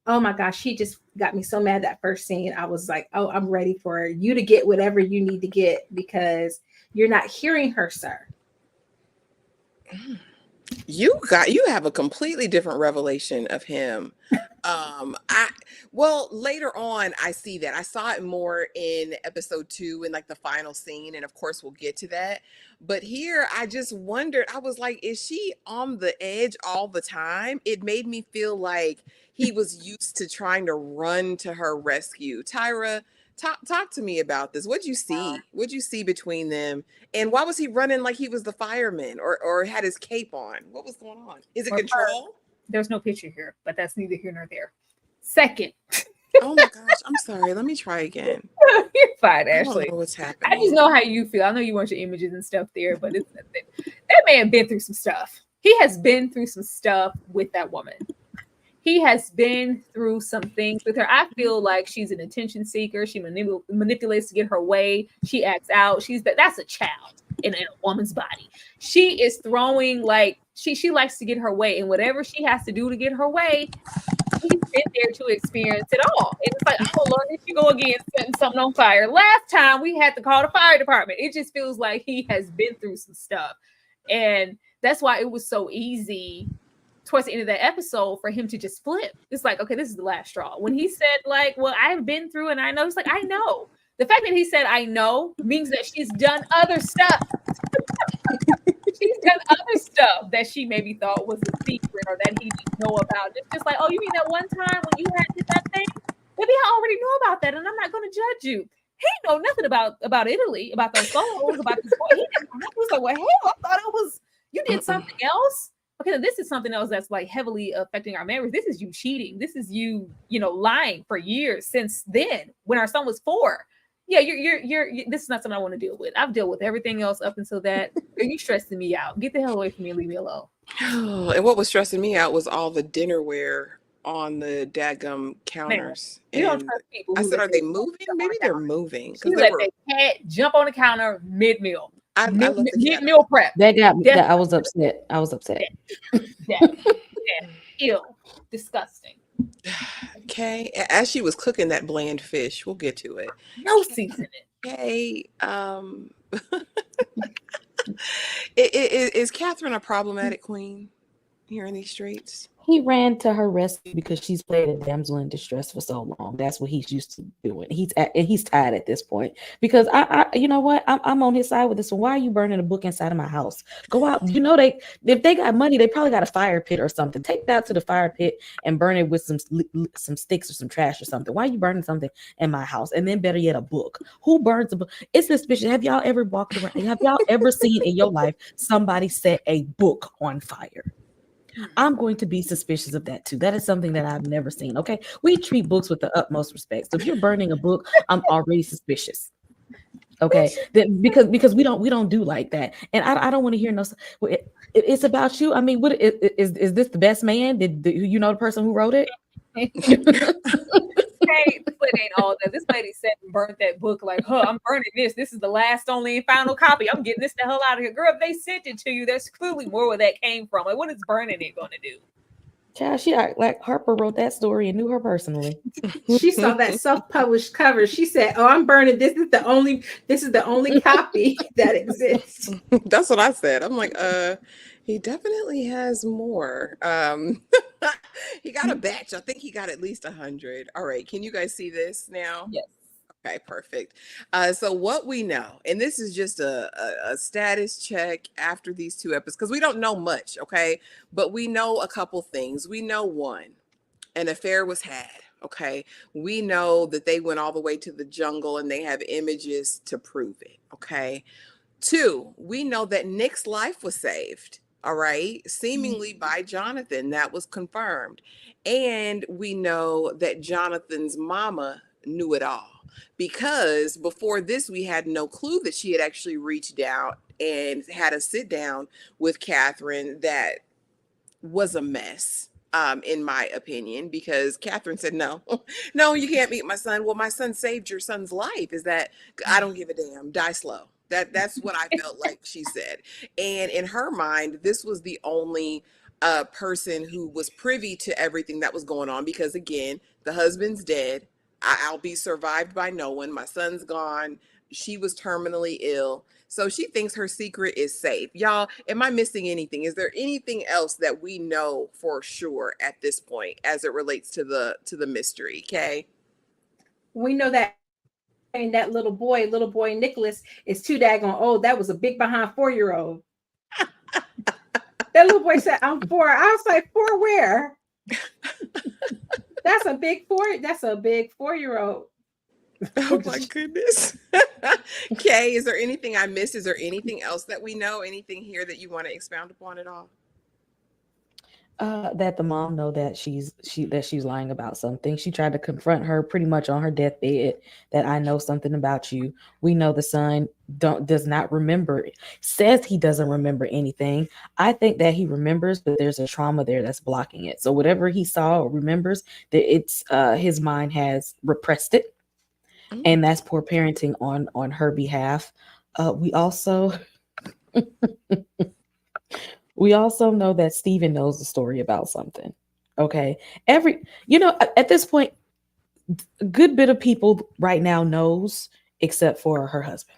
oh my gosh, she just got me so mad that first scene. I was like, oh, I'm ready for you to get whatever you need to get, because you're not hearing her, sir. You have a completely different revelation of him. Later on I see that. I saw it more in episode 2 in like the final scene, and of course we'll get to that. But here I just wondered, I was like, is she on the edge all the time? It made me feel like he was used to trying to run to her rescue. Tyra, talk to me about this. What'd you see? What'd you see between them? And why was he running like he was the fireman, or had his cape on? What was going on? Is it Or control? There's no picture here, but that's neither here nor there. Second. Oh my gosh, I'm sorry. Let me try again. You're fine, I don't Ashley. know what's I happening. just know how you feel. I know you want your images and stuff there, but it's that man been through some stuff. He has been through some stuff with that woman. He has been through some things with her. I feel like she's an attention seeker. She manipulates to get her way. She acts out. That's a child in a woman's body. She is throwing, like, she likes to get her way, and whatever she has to do to get her way, he's been there to experience it all. And it's like, oh Lord, here you go again, setting something on fire. Last time we had to call the fire department. It just feels like he has been through some stuff. And that's why it was so easy towards the end of that episode for him to just flip. It's like, okay, this is the last straw. When he said, like, well, I've been through and I know, it's like, I know. The fact that he said I know means that she's done other stuff. She's done other stuff that she maybe thought was a secret or that he didn't know about. It's just like, oh, you mean that one time when you had did that thing? Maybe I already know about that, and I'm not going to judge you. He know nothing about Italy, about those photos, about this boy. He was like, well, hell, I thought it was you did something else. Okay, now this is something else that's like heavily affecting our marriage. This is you cheating. This is you, lying for years since then when our son was 4. Yeah, you're this is not something I want to deal with. I've dealt with everything else up until that. You stressing me out. Get the hell away from me and leave me alone. And what was stressing me out was all the dinnerware on the daggum counters. You don't trust people. I said, are they moving? Maybe they're moving. She let the cat jump on the counter mid-meal. I love the mid-meal prep. That got me. I was upset. Ew. Disgusting. Okay. As she was cooking that bland fish, we'll get to it. No seasoning. Okay. Is Catherine a problematic queen here in these streets? He ran to her rescue because she's played a damsel in distress for so long. That's what he's used to doing. He's tired at this point because I you know what? I'm on his side with this one. Why are you burning a book inside of my house? Go out. If they got money, they probably got a fire pit or something. Take that to the fire pit and burn it with some sticks or some trash or something. Why are you burning something in my house? And then better yet, a book. Who burns a book? It's suspicious. Have y'all ever walked around? Have y'all ever seen in your life somebody set a book on fire? I'm going to be suspicious of that too. That is something that I've never seen. Okay. We treat books with the utmost respect. So if you're burning a book, I'm already suspicious. Okay, because we don't do like that, and I don't want to hear no. It's about you. I mean, what is this the best man? Did you know the person who wrote it? Hey, this lady ain't all that. This lady said and burnt that book like, I'm burning this. This is the last, only, and final copy. I'm getting this the hell out of here. Girl, if they sent it to you, there's clearly more where that came from. Like, what is burning it going to do? Child, she act like Harper wrote that story and knew her personally. She saw that self-published cover. She said, "Oh, I'm burning. This is the only copy that exists." That's what I said. I'm like, he definitely has more. He got a batch. I think he got at least 100. All right, can you guys see this now? Yes. Okay, perfect. So what we know, and this is just a status check after these 2 episodes, because we don't know much, okay? But we know a couple things. We know, one, an affair was had, okay? We know that they went all the way to the jungle and they have images to prove it, okay? 2, we know that Nick's life was saved, all right? Seemingly by Jonathan. That was confirmed. And we know that Jonathan's mama knew it all, because before this, we had no clue that she had actually reached out and had a sit down with Catherine that was a mess, in my opinion, because Catherine said, no, no, you can't meet my son. Well, my son saved your son's life. Is that, I don't give a damn, die slow. That's what I felt like she said. And in her mind, this was the only person who was privy to everything that was going on, because again, the husband's dead. I'll be survived by no one. My son's gone. She was terminally ill. So she thinks her secret is safe. Y'all, am I missing anything? Is there anything else that we know for sure at this point as it relates to the mystery? Okay. We know that, and that little boy Nicholas, is too daggone old. That was a big behind 4-year-old. That little boy said, "I'm 4." I was like, 4 where? That's a big 4-year-old. Oh my goodness. Kay, is there anything I missed? Is there anything else that we know? Anything here that you want to expound upon at all? That the mom know that she's lying about something. She tried to confront her pretty much on her deathbed, that I know something about you. We know the son does not remember, says he doesn't remember anything. I think that he remembers, but there's a trauma there that's blocking it. So whatever he saw or remembers, that it's his mind has repressed it, and that's poor parenting on her behalf. We also know that Steven knows the story about something. Okay. At this point, a good bit of people right now knows, except for her husband.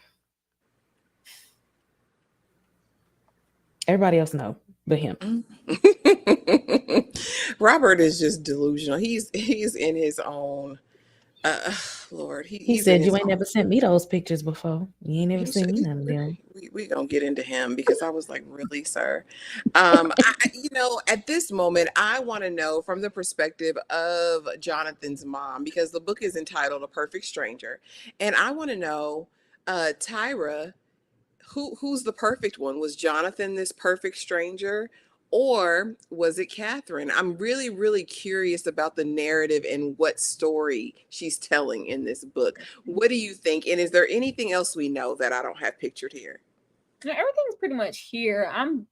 Everybody else know but him. Robert is just delusional. He's in his own Lord. He said, "You ain't never sent me those pictures before. You ain't never sent me none of them." We gonna get into him, because I was like, really, sir? At this moment, I want to know from the perspective of Jonathan's mom, because the book is entitled A Perfect Stranger. And I want to know, Tyra, who's the perfect one? Was Jonathan this perfect stranger? Or was it Catherine? I'm really, really curious about the narrative and what story she's telling in this book. What do you think? And is there anything else we know that I don't have pictured here? No, everything's pretty much here. I'm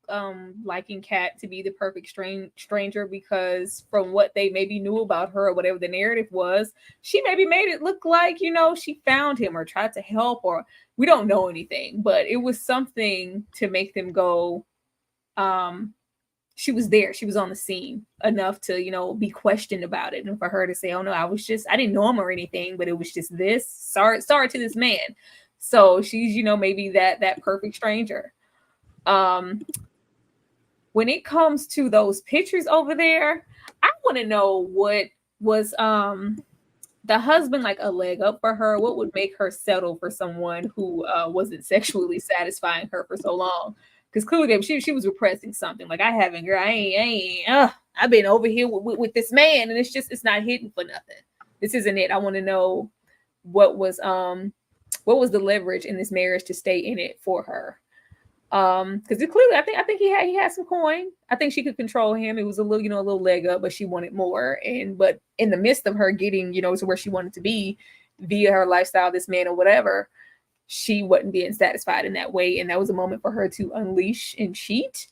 liking Kat to be the perfect stranger, because from what they maybe knew about her, or whatever the narrative was, she maybe made it look like, she found him or tried to help, or we don't know anything, but it was something to make them go, she was there. She was on the scene enough to, be questioned about it. And for her to say, "Oh no, I didn't know him or anything, but it was just this. Sorry to this man." So she's, maybe that perfect stranger. When it comes to those pictures over there, I want to know, what was the husband like a leg up for her? What would make her settle for someone who wasn't sexually satisfying her for so long? Because clearly she was repressing something. Like, I haven't, girl. I've been over here with this man, and it's not hidden for nothing. This isn't it. I want to know what was the leverage in this marriage to stay in it for her. Because clearly, I think he had some coin. I think she could control him. It was a little leg up, but she wanted more. But in the midst of her getting, to where she wanted to be via her lifestyle, this man or whatever, she wasn't being satisfied in that way. And that was a moment for her to unleash and cheat.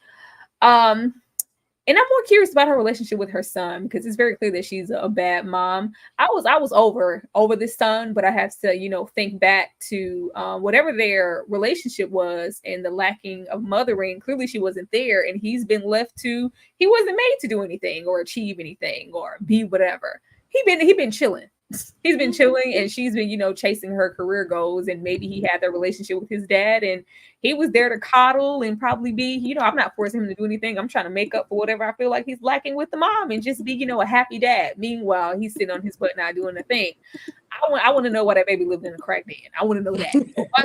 And I'm more curious about her relationship with her son, because it's very clear that she's a bad mom. I was over this son, but I have to, you know, think back to whatever their relationship was and the lacking of mothering. Clearly she wasn't there, and he wasn't made to do anything or achieve anything or be whatever. He been chilling. He's been chilling, and she's been, you know, chasing her career goals. And maybe he had that relationship with his dad, and he was there to coddle and probably be, you know, I'm not forcing him to do anything. I'm trying to make up for whatever I feel like he's lacking with the mom and just be, you know, a happy dad. Meanwhile, he's sitting on his butt not doing a thing. I want to know why that baby lived in a crack den. I want to know that.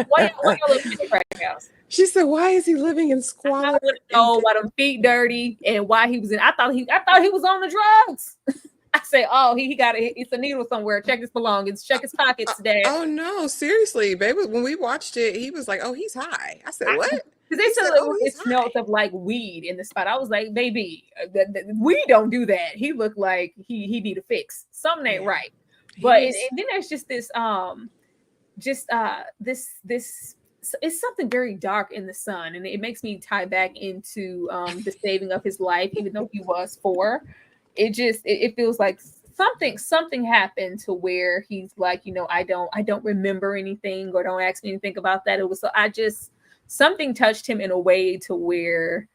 Why y'all living in a crack house? She said, "Why is he living in squalor?" I want to know why them feet dirty and why he was in. I thought he was on the drugs. I say, oh, he got it. It's a needle somewhere. Check his belongings. Check his pockets, Dad. Oh no, seriously, baby. When we watched it, he was like, "Oh, he's high." I said, "What?" Because they said it smelled of like weed in the spot. I was like, baby, we don't do that. He looked like he need a fix. Something ain't right. But and then there's just this this it's something very dark in the sun, and it makes me tie back into the saving of his life, even though he was 4. It feels like something happened to where he's like, you know, I don't remember anything, or don't ask me anything about that. It was something touched him in a way to where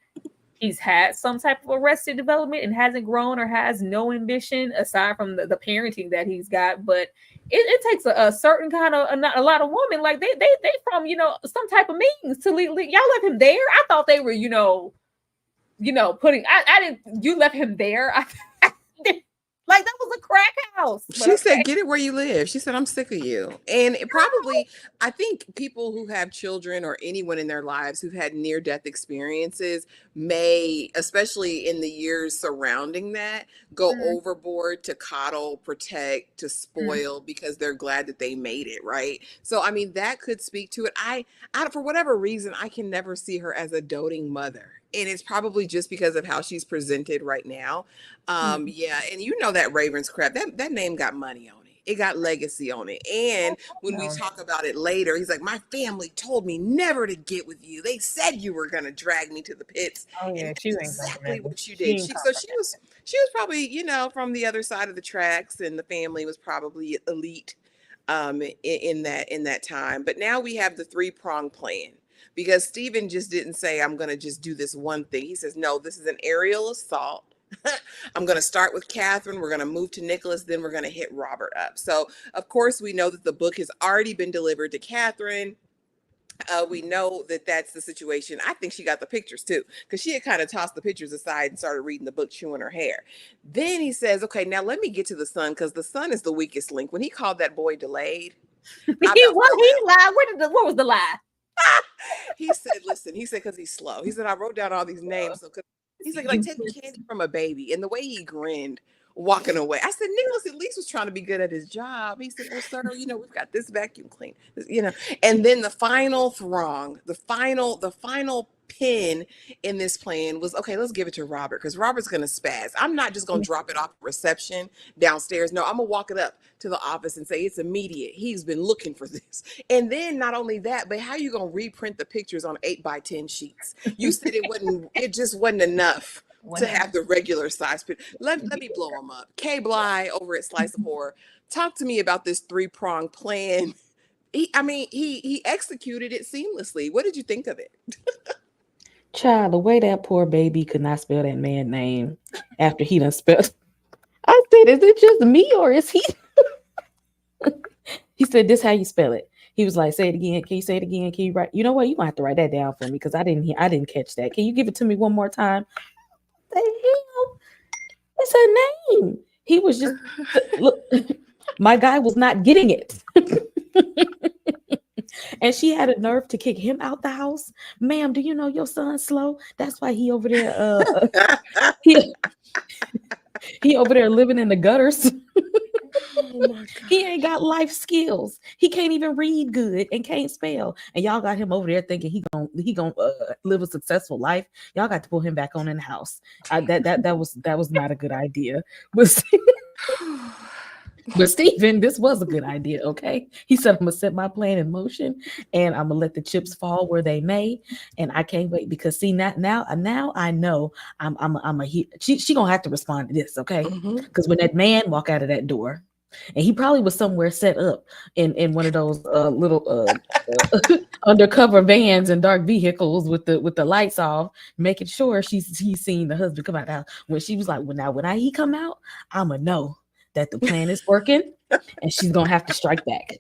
he's had some type of arrested development and hasn't grown or has no ambition aside from the parenting that he's got. But it takes a certain kind of a lot of women, like they from, you know, some type of means to leave. Y'all left him there. I thought they were, you know, putting. I didn't. You left him there. Like that was a crack house. She said, "Get it where you live." She said, "I'm sick of you." And it probably, I think people who have children or anyone in their lives who've had near-death experiences may, especially in the years surrounding that, go overboard to coddle, protect, to spoil because they're glad that they made it, right? So, I mean, that could speak to it. I for whatever reason, I can never see her as a doting mother. And it's probably just because of how she's presented right now. Yeah, and you know that Ravenscraft, that name got money on it. It got legacy on it. And when we talk about it later, he's like, "My family told me never to get with you. They said you were gonna drag me to the pits." Oh yeah, and that's exactly what you did. She was probably, you know, from the other side of the tracks, and the family was probably elite in that time. But now we have the 3-pronged plan. Because Stephen just didn't say, "I'm going to just do this one thing." He says, "No, this is an aerial assault. I'm going to start with Catherine. We're going to move to Nicholas. Then we're going to hit Robert up." So, of course, we know that the book has already been delivered to Catherine. We know that that's the situation. I think she got the pictures too, because she had kind of tossed the pictures aside and started reading the book, chewing her hair. Then he says, "Okay, now let me get to the son, because the son is the weakest link." When he called that boy delayed. He lied. What was the lie? He said, "Listen," he said, "because he's slow." He said, "I wrote down all these names." So he's like taking candy from a baby. And the way he grinned walking away, I said, Nicholas at least was trying to be good at his job. He said, "Well, sir, you know, we've got this vacuum clean, you know." And then the final throng, the final pin in this plan was, "Okay, let's give it to Robert, because Robert's going to spaz. I'm not just going to drop it off at reception downstairs. No, I'm going to walk it up to the office and say it's immediate. He's been looking for this." And then not only that, but how are you going to reprint the pictures on 8x10 sheets? You said it just wasn't enough to have the regular size. Let me blow him up. Kay Bly over at Slice of Horror, talk to me about this 3-pronged plan. He executed it seamlessly. What did you think of it? Child, the way that poor baby could not spell that man's name after he done spelled. I said, "Is it just me or is he?" He said, "This how you spell it." He was like, "Say it again. Can you say it again? Can you write?" You know what? You might have to write that down for me, because I didn't catch that. Can you give it to me one more time? The hell? It's a name. He was just look. My guy was not getting it. And she had a nerve to kick him out the house. "Ma'am, do you know your son's slow? That's why he over there. He over there living in the gutters. Oh He ain't got life skills. He can't even read good and can't spell. And y'all got him over there thinking he gonna live a successful life. Y'all got to pull him back on in the house. That was not a good idea." But Stephen, this was a good idea, okay? He said, I'm gonna set my plan in motion and I'm gonna let the chips fall where they may. And I can't wait because see now I know she gonna have to respond to this, okay? Because when that man walk out of that door, and he probably was somewhere set up in one of those little undercover vans and dark vehicles with the lights off, making sure he's seen the husband come out. Now, when she was like, well, when he come out, I'ma know that the plan is working and she's gonna have to strike back.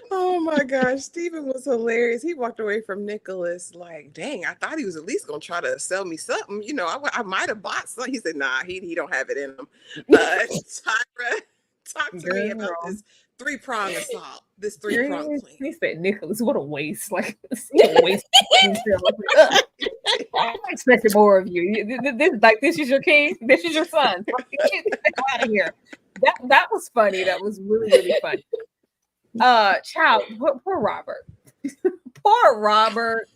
Oh my gosh, Stephen was hilarious. He walked away from Nicholas like, dang, I thought he was at least gonna try to sell me something. You know, I might have bought something. He said, nah, he don't have it in him. Tyra, talk to me about this three-prong assault. This three-prong plan. He said, Nicholas, what a waste. Like, what a waste. I expected more of you. This is your king. This is your son. Get out of here. That was funny. That was really, really funny. Child, poor Robert. Poor Robert.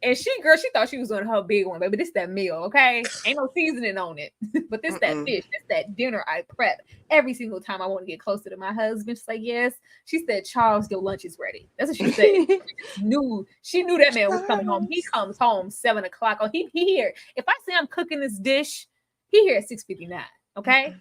And she thought she was on her big one, baby. This that meal, okay? Ain't no seasoning on it. But this that fish, this that dinner I prep every single time I want to get closer to my husband. She's like, yes. She said, Charles, your lunch is ready. That's what she said. She knew that man was coming home. He comes home 7 o'clock. Oh, he here. If I say I'm cooking this dish, he here at 6:59. Okay?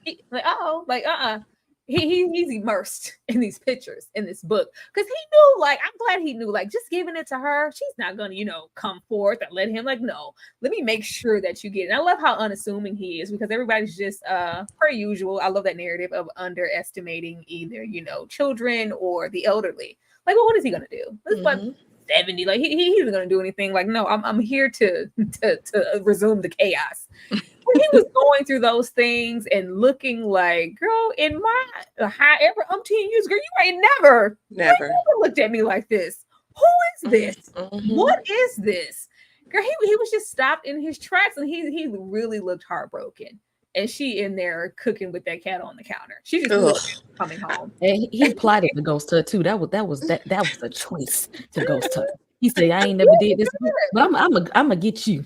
He's immersed in these pictures in this book because he knew, like, I'm glad he knew, like, just giving it to her, she's not gonna, come forth and let him, like, no, let me make sure that you get it. And I love how unassuming he is because everybody's just per usual. I love that narrative of underestimating either children or the elderly. Like, well, what is he gonna do? It's like 70. Like he isn't gonna do anything. Like, no, I'm here to resume the chaos. He was going through those things and looking like, girl, in my however umpteen years, girl, you ain't never looked at me like this. Who is this? What is this? Girl, he was just stopped in his tracks and he really looked heartbroken. And she in there cooking with that cat on the counter. She just coming home. And he plotted to ghost her too. That was a choice to ghost her. He said, I ain't never did this, but I'm gonna get you.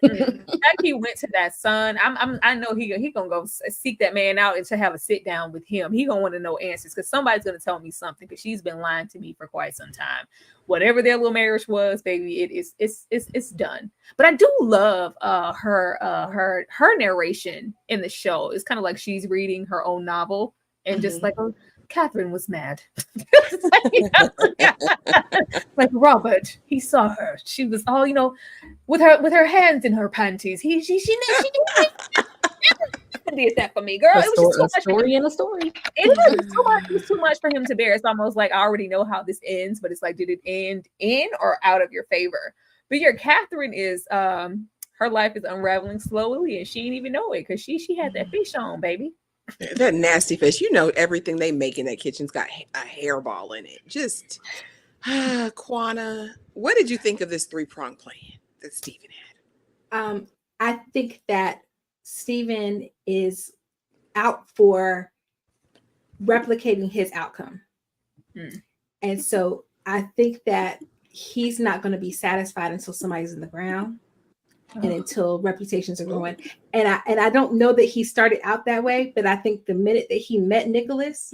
Like he went to that son. I know he gonna go seek that man out and to have a sit down with him. He gonna want to know answers because somebody's gonna tell me something because she's been lying to me for quite some time. Whatever their little marriage was, baby, it's done. But I do love her narration in the show. It's kind of like she's reading her own novel and just like, oh, Catherine was mad. Like Robert, he saw her. She was all, with her hands in her panties. She did that for me, girl. It was just too much. A story. It was too much for him to bear. It's almost like I already know how this ends, but it's like, did it end in or out of your favor? But your Catherine is her life is unraveling slowly, and she didn't even know it because she had that fish on, baby. That nasty fish. Everything they make in that kitchen's got a hairball in it. Just, Quana, what did you think of this three-prong plan that Stephen had? I think that Stephen is out for replicating his outcome. And so I think that he's not going to be satisfied until somebody's in the ground. And until reputations are going, and I don't know that he started out that way, but I think the minute that he met Nicholas,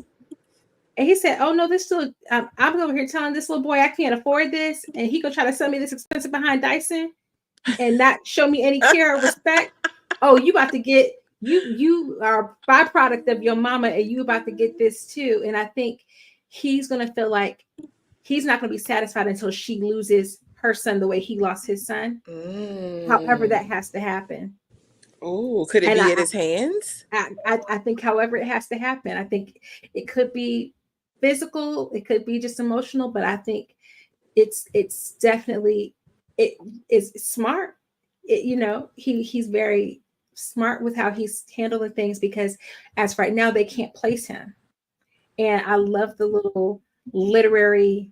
and he said, "Oh no, this still I'm over here telling this little boy I can't afford this, and he gonna try to sell me this expensive behind Dyson, and not show me any care or respect. Oh, you about to get you are a byproduct of your mama, and you about to get this too." And I think he's gonna feel like he's not gonna be satisfied until she loses her son the way he lost his son. However that has to happen. Oh, could it be in his hands? I think however it has to happen. I think it could be physical, it could be just emotional, but I think it's definitely it is smart. He's very smart with how he's handling things because as right now they can't place him. And I love the little literary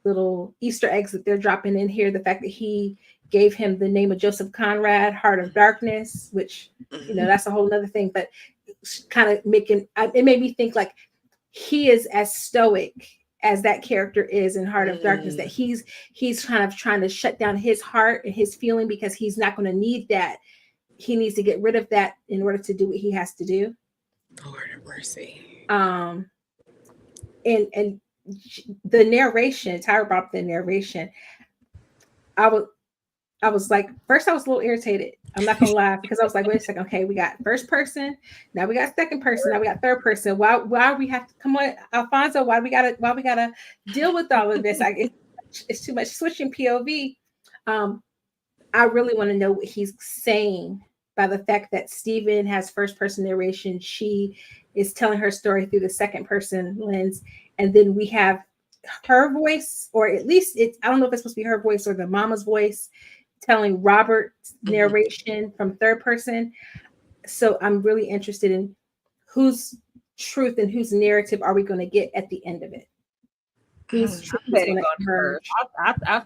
little Easter eggs that they're dropping in here. The fact that he gave him the name of Joseph Conrad, Heart of Darkness, which, that's a whole nother thing, but kind of it made me think like he is as stoic as that character is in Heart of Darkness, that he's kind of trying to shut down his heart and his feeling because he's not going to need that. He needs to get rid of that in order to do what he has to do. Lord have mercy. Um, and the narration, Tyra brought up the narration. I was like, first I was a little irritated. I'm not gonna lie, because I was like, wait a second, okay, we got first person, now we got second person, now we got third person. Why we have to come on, Alfonso? Why we gotta deal with all of this? It's too much switching POV. I really want to know what he's saying by the fact that Steven has first person narration. She is telling her story through the second person lens. And then we have her voice, or at least I don't know if it's supposed to be her voice or the mama's voice telling Robert's narration from third person. So I'm really interested in whose truth and whose narrative are we going to get at the end of it. Whose truth is going to emerge? I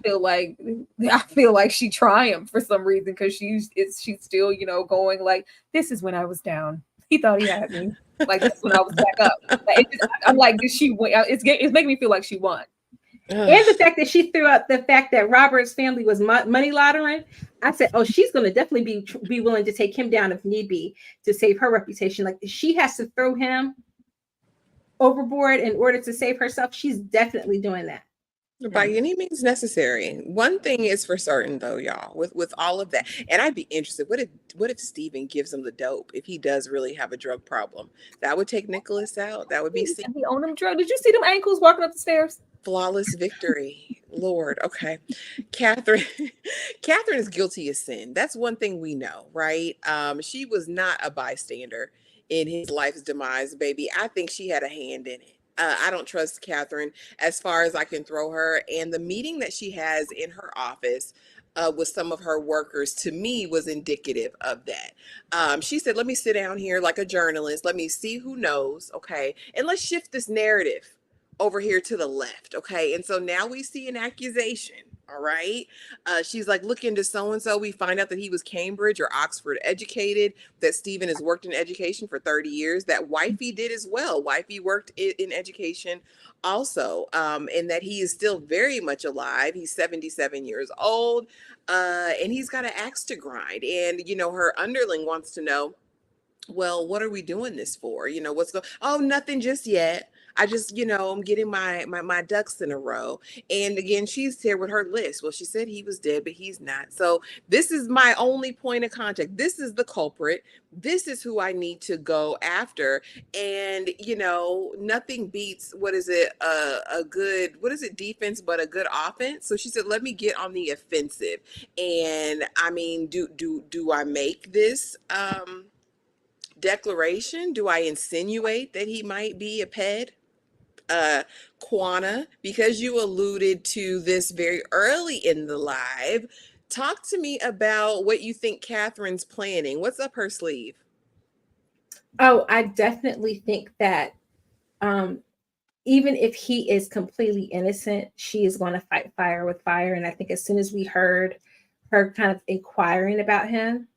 feel like she triumphed for some reason, because she's still, you know, going like, this is when I was down. He thought he had me. Like, that's when I was back up. I'm like, did she win? It's making me feel like she won. And the fact that she threw out the fact that Robert's family was money laundering, I said, oh, she's going to definitely be willing to take him down if need be to save her reputation. Like, she has to throw him overboard in order to save herself. She's definitely doing that. By any means necessary. One thing is for certain, though, y'all, with all of that, and I'd be interested. What if Steven gives him the dope? If he does really have a drug problem, that would take Nicholas out. That would be he own him drug. Did you see them ankles walking up the stairs? Flawless victory. Lord. Okay. Catherine is guilty as sin. That's one thing we know, right? She was not a bystander in his life's demise, baby. I think she had a hand in it. I don't trust Catherine as far as I can throw her. And the meeting that she has in her office with some of her workers, to me, was indicative of that. She said, let me sit down here like a journalist. Let me see who knows. Okay. And let's shift this narrative over here to the left. Okay. And so now we see an accusation. All right. She's like, look into so-and-so. We find out that he was Cambridge or Oxford educated, that Stephen has worked in education for 30 years, that wifey did as well. Wifey worked in education also, and that he is still very much alive. He's 77 years old, and he's got an axe to grind. And, you know, her underling wants to know, well, what are we doing this for? You know, oh, nothing just yet. I just, you know, I'm getting my ducks in a row. And again, she's here with her list. Well, she said he was dead, but he's not. So this is my only point of contact. This is the culprit. This is who I need to go after. And, you know, nothing beats, a good, defense, but a good offense. So she said, let me get on the offensive. And I mean, do I make this, declaration? Do I insinuate that he might be a ped? Quana, because you alluded to this very early in the live, talk to me about what you think Catherine's planning. What's up her sleeve? Oh, I definitely think that even if he is completely innocent, she is going to fight fire with fire. And I think as soon as we heard her kind of inquiring about him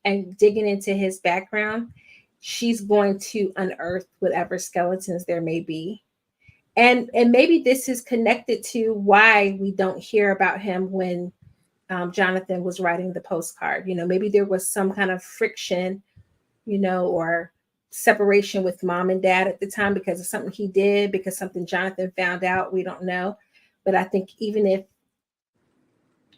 and digging into his background, she's going to unearth whatever skeletons there may be. And maybe this is connected to why we don't hear about him when Jonathan was writing the postcard. You know, maybe there was some kind of friction, you know, or separation with mom and dad at the time because of something he did, because something Jonathan found out. We don't know. But I think even if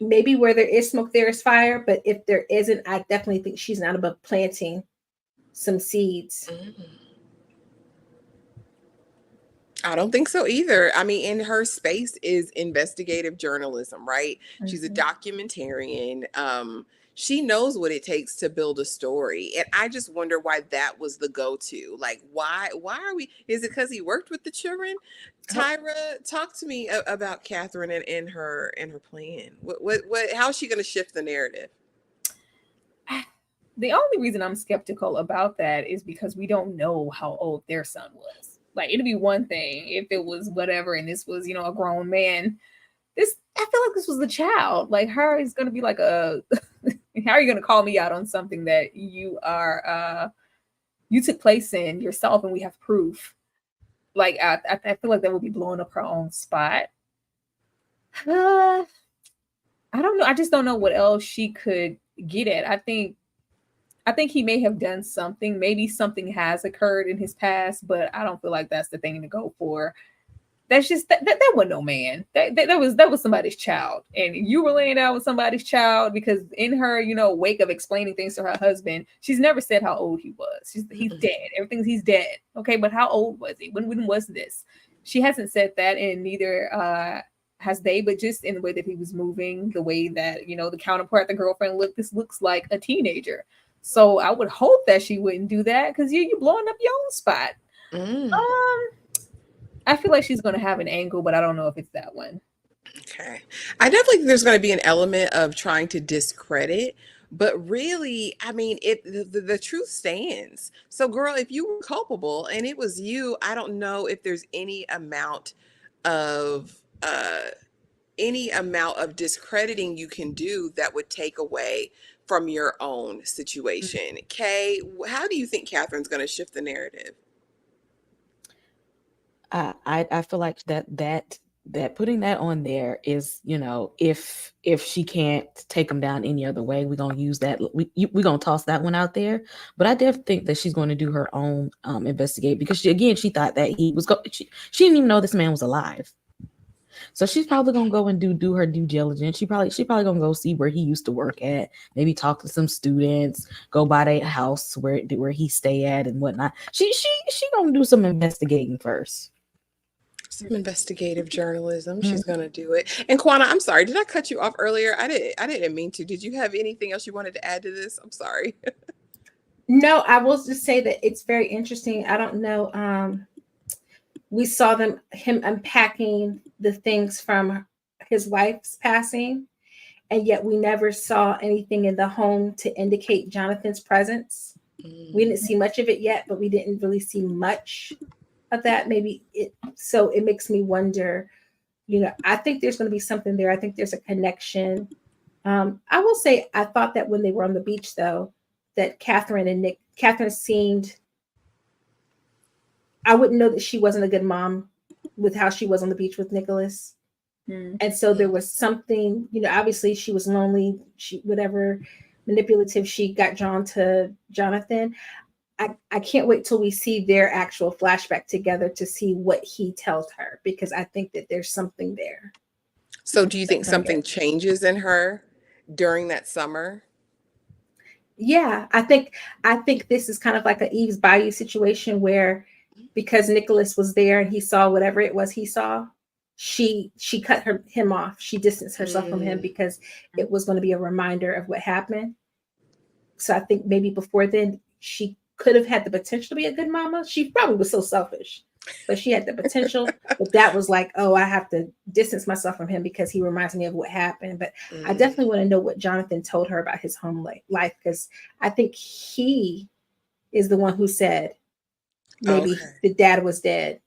maybe where there is smoke, there is fire. But if there isn't, I definitely think she's not above planting some seeds. Mm-hmm. I don't think so either. I mean, in her space is investigative journalism, right? Mm-hmm. She's a documentarian. She knows what it takes to build a story. And I just wonder why that was the go-to. Like, why are we, is it because he worked with the children? Tyra, talk to me about Catherine and her plan. How is she going to shift the narrative? The only reason I'm skeptical about that is because we don't know how old their son was. Like, it'd be one thing if it was whatever, and this was, you know, a grown man. I feel like this was the child. Like, her is going to be like how are you going to call me out on something that you took place in yourself and we have proof? Like, I feel like that would be blowing up her own spot. I don't know. I just don't know what else she could get at. I think I think he may have done something. Maybe something has occurred in his past, but I don't feel like that's the thing to go for. That's just that wasn't no man. That was somebody's child, and you were laying down with somebody's child because in her, wake of explaining things to her husband, she's never said how old he was. He's dead. He's dead. Okay, but how old was he? When was this? She hasn't said that, and neither has they. But just in the way that he was moving, the way that the counterpart, the girlfriend looked. This looks like a teenager. So I would hope that she wouldn't do that because you're blowing up your own spot. I feel like she's going to have an angle, but I don't know if it's that one. Okay. I definitely think there's going to be an element of trying to discredit, but really, I mean, the truth stands. So, girl, if you were culpable and it was you, I don't know if there's of any amount of discrediting you can do that would take away from your own situation. Kay, how do you think Catherine's going to shift the narrative? I feel like that putting that on there is, if she can't take them down any other way, we're gonna use that. We're gonna toss that one out there. But I definitely think that she's going to do her own investigate because she thought that he was she didn't even know this man was alive. So she's probably gonna go and do her due diligence. She probably gonna go see where he used to work at, maybe talk to some students, go by their house where he stay at and whatnot. She gonna do some investigating first. Some investigative journalism. She's gonna do it. And Kwana, I'm sorry, did I cut you off earlier? I didn't mean to. Did you have anything else you wanted to add to this? I'm sorry. No, I will just say that it's very interesting. I don't know. We saw him unpacking the things from his wife's passing, and yet we never saw anything in the home to indicate Jonathan's presence. We didn't see much of it yet, but we didn't really see much of that. So it makes me wonder, I think there's going to be something there. I think there's a connection. I will say, I thought that when they were on the beach, though, that Catherine seemed, I wouldn't know that she wasn't a good mom with how she was on the beach with Nicholas. And so there was something, obviously she was lonely, whatever manipulative she got drawn to Jonathan. I can't wait till we see their actual flashback together to see what he tells her, because I think that there's something there. So do you think something changes in her during that summer? Yeah, I think this is kind of like an Eve's Bayou situation where, because Nicholas was there and he saw whatever it was he saw, she cut him off. She distanced herself from him because it was going to be a reminder of what happened. So I think maybe before then she could have had the potential to be a good mama. She probably was so selfish, but she had the potential. But that was like, oh, I have to distance myself from him because he reminds me of what happened. But I definitely want to know what Jonathan told her about his home life, because I think he is the one who said maybe the dad was dead.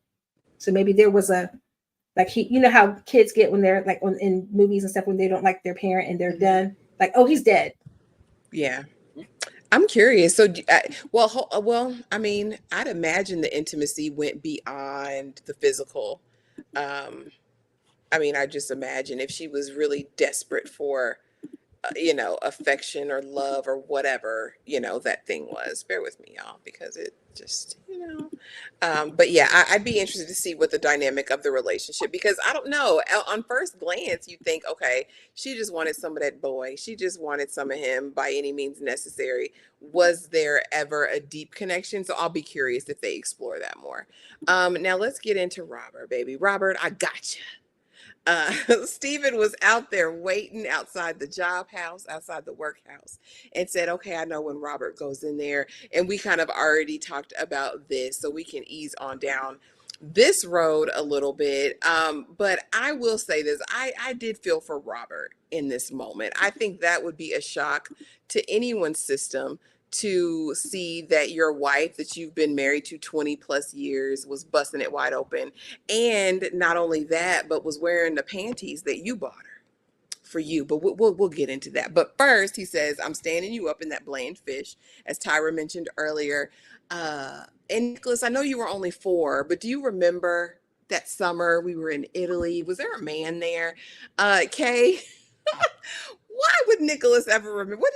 So maybe there was how kids get when they're like in movies and stuff, when they don't like their parent and they're done, like, oh, he's dead. Yeah. I'm curious. So, I mean, I'd imagine the intimacy went beyond the physical. I mean, I just imagine if she was really desperate for, affection or love or whatever, that thing was. Bear with me, y'all, because it just, but yeah, I'd be interested to see what the dynamic of the relationship, because I don't know, on first glance, you think, okay, she just wanted some of that boy. She just wanted some of him by any means necessary. Was there ever a deep connection? So I'll be curious if they explore that more. Now let's get into Robert, baby. Robert, I got you. Stephen was out there waiting outside the job house, outside the workhouse, and said, okay, I know when Robert goes in there. And we kind of already talked about this, so we can ease on down this road a little bit. But I will say this, I did feel for Robert in this moment. I think that would be a shock to anyone's system to see that your wife that you've been married to 20 plus years was busting it wide open. And not only that, but was wearing the panties that you bought her for you. But we'll get into that. But first, he says, I'm standing you up in that bland fish, as Tyra mentioned earlier. And Nicholas, I know you were only 4, but do you remember that summer we were in Italy? Was there a man there? Kay, why would Nicholas ever remember? What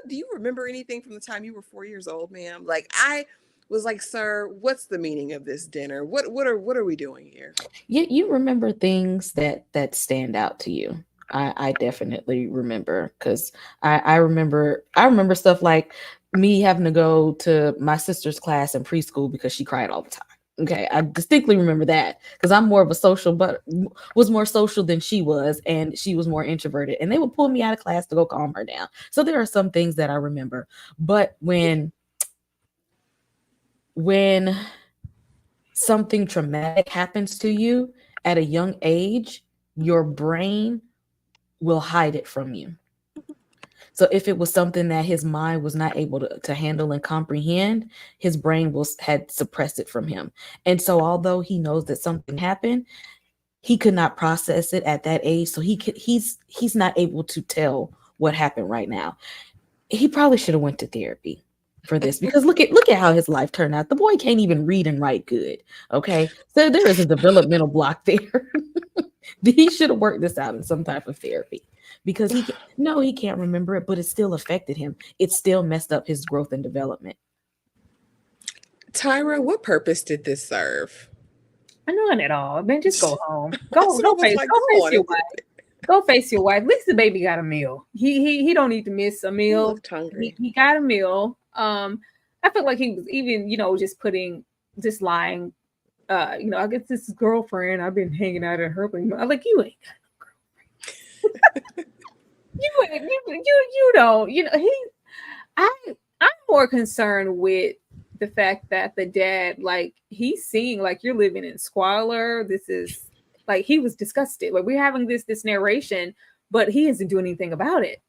do you remember anything from the time you were 4 years old, ma'am? Like I was like, sir, what's the meaning of this dinner? What are we doing here? You remember things that stand out to you. I definitely remember, because I remember stuff like me having to go to my sister's class in preschool because she cried all the time. Okay, I distinctly remember that because I'm more of a social, but was more social than she was, and she was more introverted, and they would pull me out of class to go calm her down. So there are some things that I remember, but when something traumatic happens to you at a young age, your brain will hide it from you. So if it was something that his mind was not able to handle and comprehend, his brain had suppressed it from him. And so although he knows that something happened, he could not process it at that age. So he's not able to tell what happened right now. He probably should have went to therapy for this, because look at how his life turned out. The boy can't even read and write good. Okay. So there is a developmental block there. He should have worked this out in some type of therapy, because he can't remember it, but it still affected him. It still messed up his growth and development. Tyra, what purpose did this serve? None at all. Man, just go home. Go face your wife. Go face your wife. At least the baby got a meal. He don't need to miss a meal. He looked hungry. He got a meal. I feel like he was even, just lying. I guess this girlfriend, I've been hanging out at her place. I'm like, you ain't got no girlfriend. you don't. I'm more concerned with the fact that the dad, like, he's seeing, like, you're living in squalor. This is like, he was disgusted. Like, we're having this narration, but he isn't doing anything about it.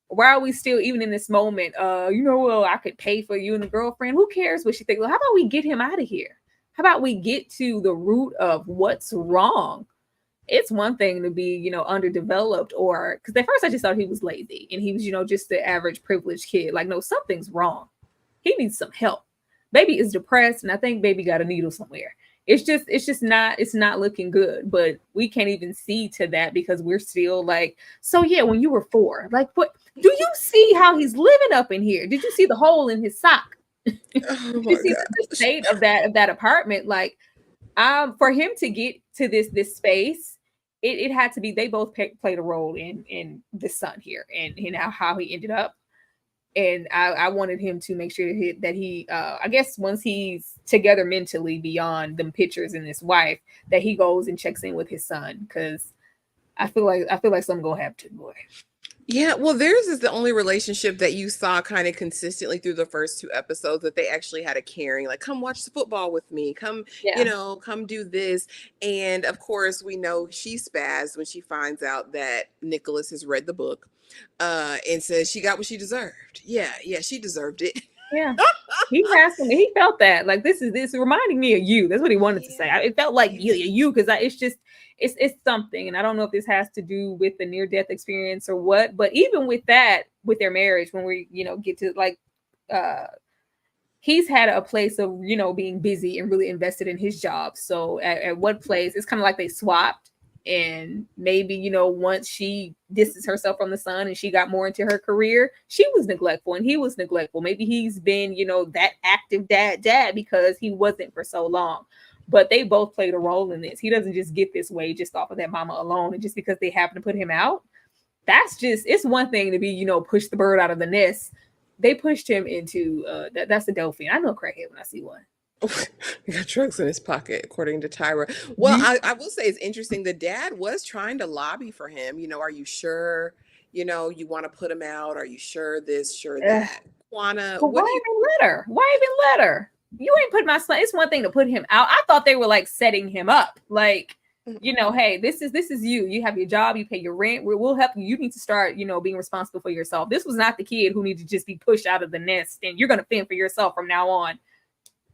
Why are we still, even in this moment, well, I could pay for you and the girlfriend. Who cares what she thinks? Well, how about we get him out of here? How about we get to the root of what's wrong? It's one thing to be, underdeveloped, or because at first I just thought he was lazy and he was, just the average privileged kid. Like, no, something's wrong. He needs some help. Baby is depressed, and I think baby got a needle somewhere. It's not looking good, but we can't even see to that because we're still like, so yeah, when you were 4, like, what do you see how he's living up in here? Did you see the hole in his sock? Did you see the state of that apartment? Like, for him to get to this space, it had to be, they both played a role in the son here and how he ended up. And I wanted him to make sure that he I guess once he's together mentally beyond them pictures and his wife, that he goes and checks in with his son, because I feel like something gonna happen to the boy. Yeah, well, theirs is the only relationship that you saw kind of consistently through the first 2 episodes that they actually had a caring, like, come watch the football with me, come, come do this. And of course, we know she spazzed when she finds out that Nicholas has read the book and says she got what she deserved. Yeah, she deserved it. Yeah, he felt that, like, this reminding me of you. That's what he wanted to say. It felt like you, because it's something, and I don't know if this has to do with the near-death experience or what, but even with that, with their marriage, when we get to, like, he's had a place of being busy and really invested in his job. So at what place, it's kind of like they swapped. And maybe, once she distanced herself from the son and she got more into her career, she was neglectful and he was neglectful. Maybe he's been, that active dad because he wasn't for so long. But they both played a role in this. He doesn't just get this way just off of that mama alone. And just because they happen to put him out, it's one thing to be, push the bird out of the nest. They pushed him into, that's a Delphine. I know a crackhead when I see one. He got drugs in his pocket, according to Tyra. Well, I will say it's interesting. The dad was trying to lobby for him. Are you sure, you want to put him out? Are you sure this, sure that? Juana, why even let her? You ain't put my son. It's one thing to put him out. I thought they were like setting him up. Like, hey, this is you. You have your job. You pay your rent. We'll help you. You need to start, being responsible for yourself. This was not the kid who needed to just be pushed out of the nest and you're going to fend for yourself from now on.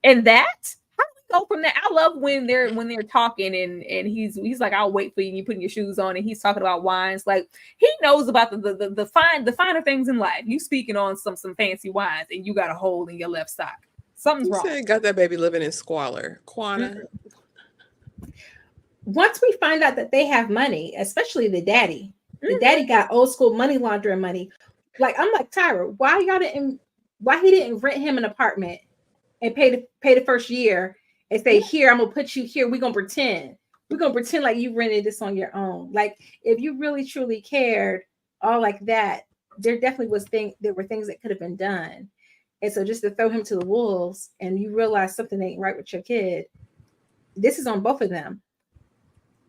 And that, how do we go from that? I love when they're talking and he's like, I'll wait for you. And you putting your shoes on, and he's talking about wines. Like, he knows about the finer things in life. You speaking on some fancy wines, and you got a hole in your left sock. Something's wrong. Said, got that baby living in squalor, Quana. Once we find out that they have money, especially the daddy, The daddy got old school money laundering money. Like, I'm like, Tyra, why he didn't rent him an apartment and pay the first year and say, here, I'm gonna put you here. We're gonna pretend like you rented this on your own. Like, if you really truly cared, all like that, there definitely were things that could have been done. And so just to throw him to the wolves and you realize something ain't right with your kid, this is on both of them.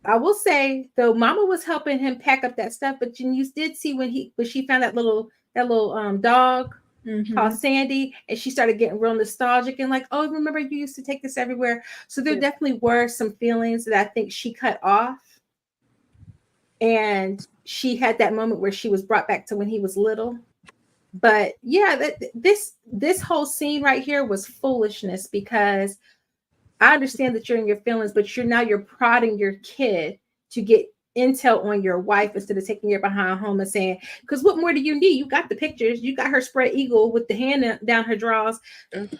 I will say, though, Mama was helping him pack up that stuff, but you did see when she found that little dog called Sandy, and she started getting real nostalgic and like, oh, remember you used to take this everywhere. So there definitely were some feelings that I think she cut off, and she had that moment where she was brought back to when he was little. But yeah, this whole scene right here was foolishness, because I understand that you're in your feelings, but you're prodding your kid to get intel on your wife instead of taking her behind home and saying, because what more do you need? You got the pictures. You got her spread eagle with the hand down her drawers.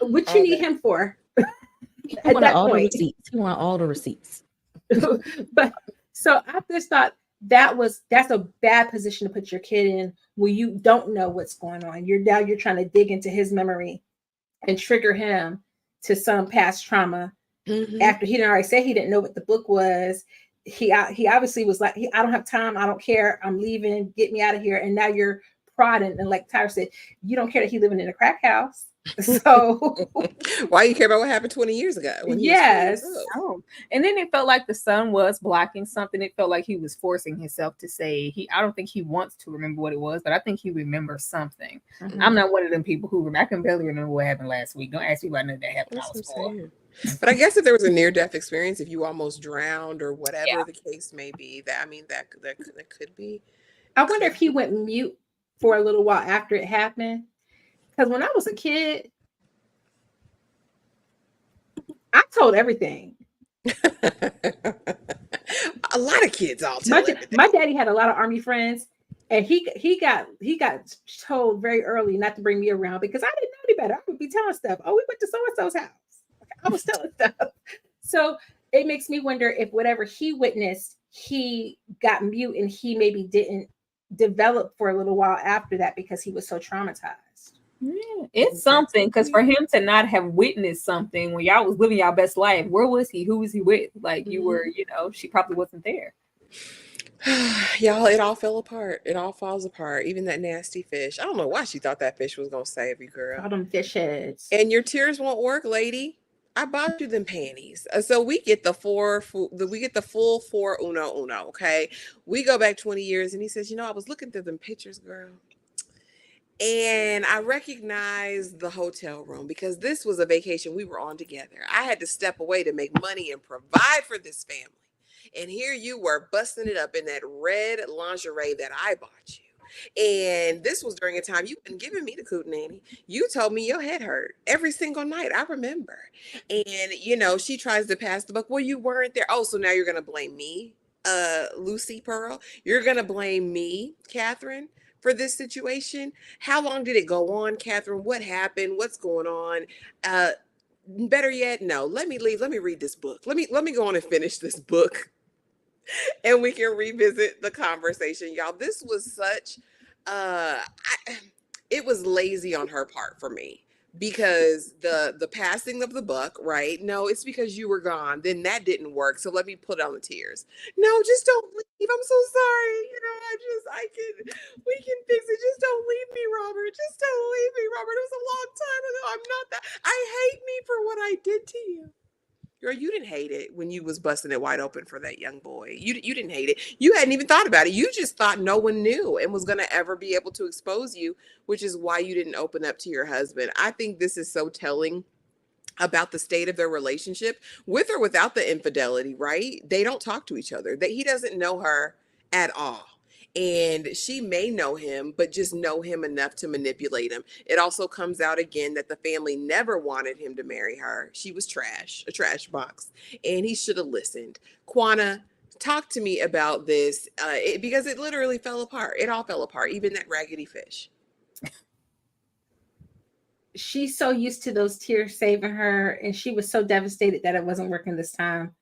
What you need him for? At that point, he wanted all the receipts. But so I just thought that's a bad position to put your kid in when you don't know what's going on. You're trying to dig into his memory and trigger him to some past trauma. After he didn't already say he didn't know what the book was. He obviously was like, I don't have time, I don't care, I'm leaving, get me out of here. And now you're prodding, and like Tyra said, you don't care that he living in a crack house. So why you care about what happened 20 years ago? Yes. And then it felt like the son was blocking something. It felt like he was forcing himself to say I don't think he wants to remember what it was, but I think he remembers something. I'm not one of them people who I can barely remember what happened last week. Don't ask me about nothing that happened when I was 4. But I guess if there was a near-death experience, if you almost drowned or whatever the case may be, that could be. I wonder if he went mute for a little while after it happened. Because when I was a kid, I told everything. A lot of kids all tell everything. My daddy had a lot of Army friends, and he got told very early not to bring me around because I didn't know any better. I would be telling stuff. Oh, we went to so-and-so's house. I was telling stuff. So it makes me wonder if whatever he witnessed, he got mute and he maybe didn't develop for a little while after that because he was so traumatized. Yeah, it's something, because for him to not have witnessed something when y'all was living y'all best life, where was he? Who was he with? Like you were, she probably wasn't there. Y'all, it all fell apart. It all falls apart. Even that nasty fish. I don't know why she thought that fish was gonna save you, girl. All them fish heads. And your tears won't work, lady. I bought you them panties. So we get the full 4 uno. Okay, we go back 20 years, and he says, I was looking through them pictures, girl, and I recognized the hotel room because this was a vacation we were on together. I had to step away to make money and provide for this family, and here you were busting it up in that red lingerie that I bought you. And this was during a time you've been giving me the cootenanny. You told me your head hurt every single night. I remember. And, she tries to pass the buck. Well, you weren't there. Oh, so now you're going to blame me, Lucy Pearl. You're going to blame me, Catherine, for this situation. How long did it go on, Catherine? What happened? What's going on? Better yet, no, let me leave. Let me read this book. Let me go on and finish this book. And we can revisit the conversation, y'all. This was such, it was lazy on her part for me because the passing of the buck, right? No, it's because you were gone. Then that didn't work. So let me put on the tears. No, just don't leave. I'm so sorry. We can fix it. Just don't leave me, Robert. Just don't leave me, Robert. It was a long time ago. I'm not that. I hate me for what I did to you. Girl, you didn't hate it when you was busting it wide open for that young boy. You didn't hate it. You hadn't even thought about it. You just thought no one knew and was going to ever be able to expose you, which is why you didn't open up to your husband. I think this is so telling about the state of their relationship, with or without the infidelity, right? They don't talk to each other. He doesn't know her at all. And she may know him, but just know him enough to manipulate him. It also comes out again that the family never wanted him to marry her. She was trash, a trash box, and he should have listened. Quana, talk to me about this because it literally fell apart. It all fell apart, even that raggedy fish. She's so used to those tears saving her, and she was so devastated that it wasn't working this time.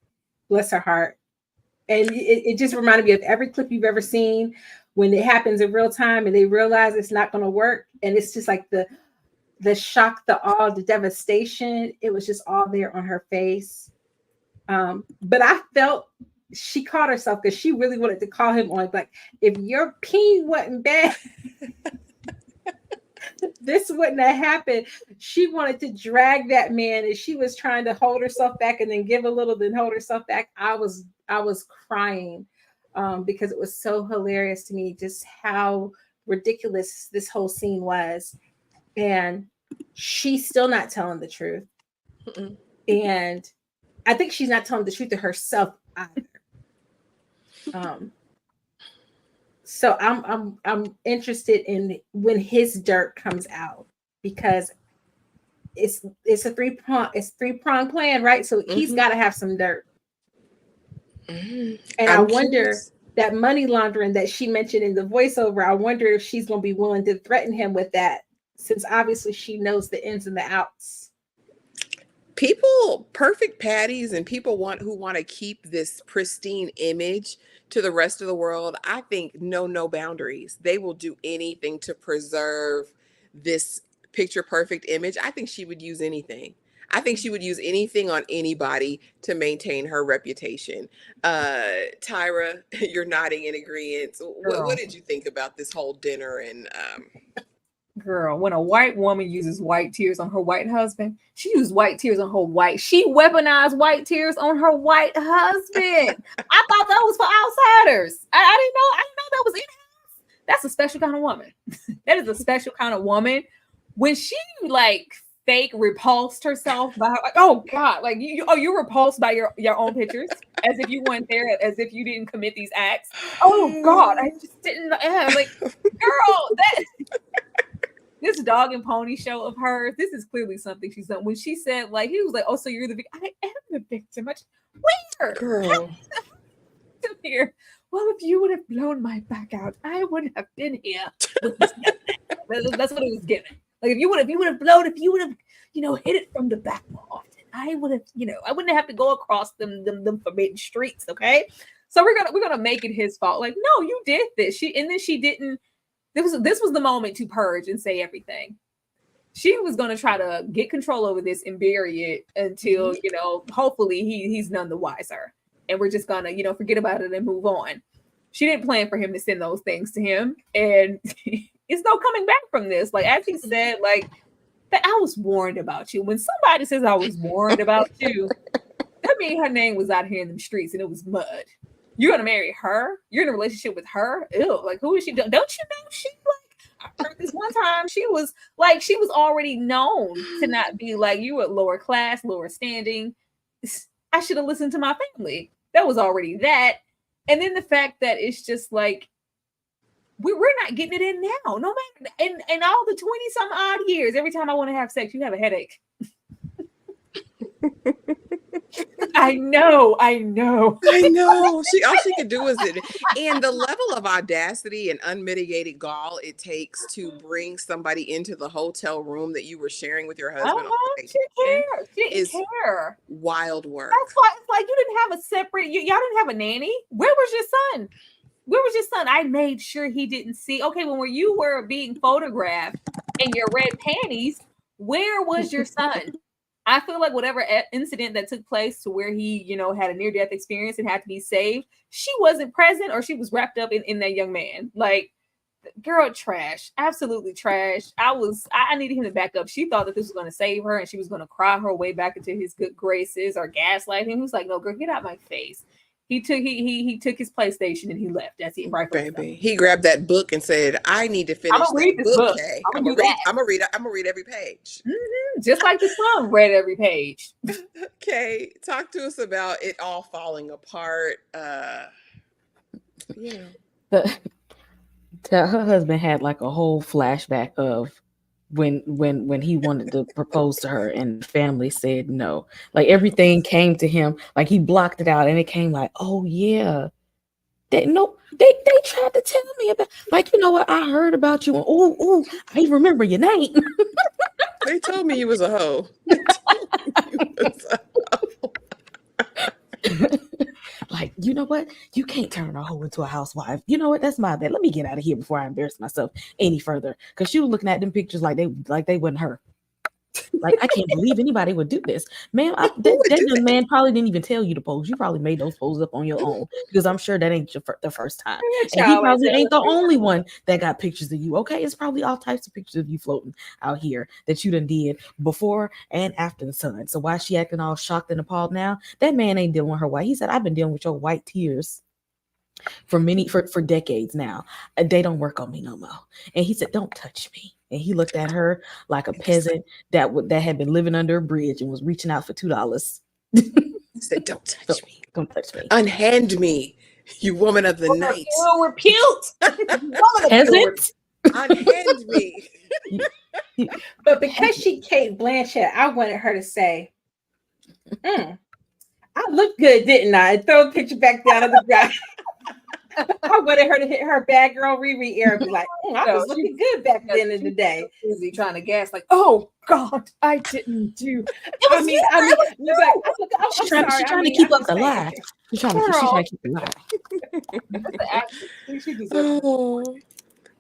Bless her heart. And it just reminded me of every clip you've ever seen when it happens in real time and they realize it's not going to work, and it's just like the shock, the awe, the devastation, it was just all there on her face. But I felt she caught herself because she really wanted to call him on, like, if your pee wasn't bad, this wouldn't have happened. She wanted to drag that man, and she was trying to hold herself back and then give a little, then hold herself back. I was crying because it was so hilarious to me just how ridiculous this whole scene was. And she's still not telling the truth. Mm-mm. And I think she's not telling the truth to herself either. So I'm interested in when his dirt comes out, because it's a three-prong plan, right? So he's got to have some dirt. And I wonder that money laundering that she mentioned in the voiceover, I wonder if she's going to be willing to threaten him with that, since obviously she knows the ins and the outs. People, perfect patties, and people who want to keep this pristine image to the rest of the world, I think no boundaries. They will do anything to preserve this picture perfect image. I think she would use anything. I think she would use anything on anybody to maintain her reputation. Tyra, you're nodding in agreement. What did you think about this whole dinner? And girl, when a white woman uses white tears on her white husband, she used white tears on her white. She weaponized white tears on her white husband. I thought that was for outsiders. I didn't know that was in-house. That's a special kind of woman. That is a special kind of woman. When she like fake repulsed herself by her, like, oh God, like you're repulsed by your own pictures, as if you weren't there, as if you didn't commit these acts. Oh God, I just didn't. Like, girl, that. This dog and pony show of hers, this is clearly something she's done. When she said, like, he was like, oh, so you're the victim. I am the victim. Where? girl. Here. Well, if you would have blown my back out, I would have been here. That's what it was given. Like, if you would have hit it from the back more often, I would have, I wouldn't have to go across them forbidden streets. Okay. So we're gonna make it his fault. Like, no, you did this. She didn't. This was the moment to purge and say everything. She was going to try to get control over this and bury it until, hopefully he's none the wiser. And we're just going to, forget about it and move on. She didn't plan for him to send those things to him. And it's no coming back from this. Like, as he said, like, that I was warned about you. When somebody says I was warned about you, that means her name was out here in the streets and it was mud. You're gonna marry her? You're in a relationship with her? Ew, like, who is she? Don't you know she, like, I heard this one time she was already known to not be like, you were lower class, lower standing. I should have listened to my family. That was already that. And then the fact that it's just like, we're not getting it in now. No matter in all the 20 some odd years, every time I want to have sex, you have a headache. I know. All She could do is it. And the level of audacity and unmitigated gall it takes to bring somebody into the hotel room that you were sharing with your husband She didn't care. Wild work. That's why it's like, you didn't have a separate, y'all didn't have a nanny. Where was your son? I made sure he didn't see. Okay, when you were being photographed in your red panties, where was your son? I feel like whatever incident that took place to where he, had a near-death experience and had to be saved, she wasn't present, or she was wrapped up in that young man. Like, girl, trash. Absolutely trash. I needed him to back up. She thought that this was going to save her and she was going to cry her way back into his good graces or gaslight him. He was like, no, girl, get out my face. He took his PlayStation and he left. That's it, right? Baby, he grabbed that book and said, "I need to finish this book. Okay? I'm gonna read every page." Mm-hmm. Just like the song read every page. Okay, talk to us about it all falling apart. Her husband had like a whole flashback of when he wanted to propose to her and the family said no. Like, everything came to him, like he blocked it out, and it came like, oh yeah, they tried to tell me about, like, you know what, I heard about you, and oh I remember your name. They told me you was a hoe. Like, you know what? You can't turn a hoe into a housewife. You know what? That's my bad. Let me get out of here before I embarrass myself any further. Because she was looking at them pictures like they wasn't her. Like, I can't believe anybody would do this. Man, Who would do that young that? man probably didn't even tell you to pose. You probably made those poses up on your own, because I'm sure that ain't the first time. And he Child, probably I ain't the said, only one that got pictures of you. Okay, it's probably all types of pictures of you floating out here that you done did before and after the sun. So why she acting all shocked and appalled now? That man ain't dealing with her white. He said, I've been dealing with your white tears for decades now. They don't work on me no more. And he said, don't touch me. And he looked at her like a peasant that had been living under a bridge and was reaching out for $2. He said, don't touch me. Don't touch me. Unhand me, you woman of the night. Peasant. Unhand me. But because she Kate Blanchett, I wanted her to say, I looked good, didn't I? And throw a picture back down on the ground. I wanted her to hit her bad girl Riri ear and be like, I was looking good back then in the day. Busy trying to gas, like, oh God, I didn't do. I mean, She's trying to keep up the lie. She's trying to keep the lie. Oh,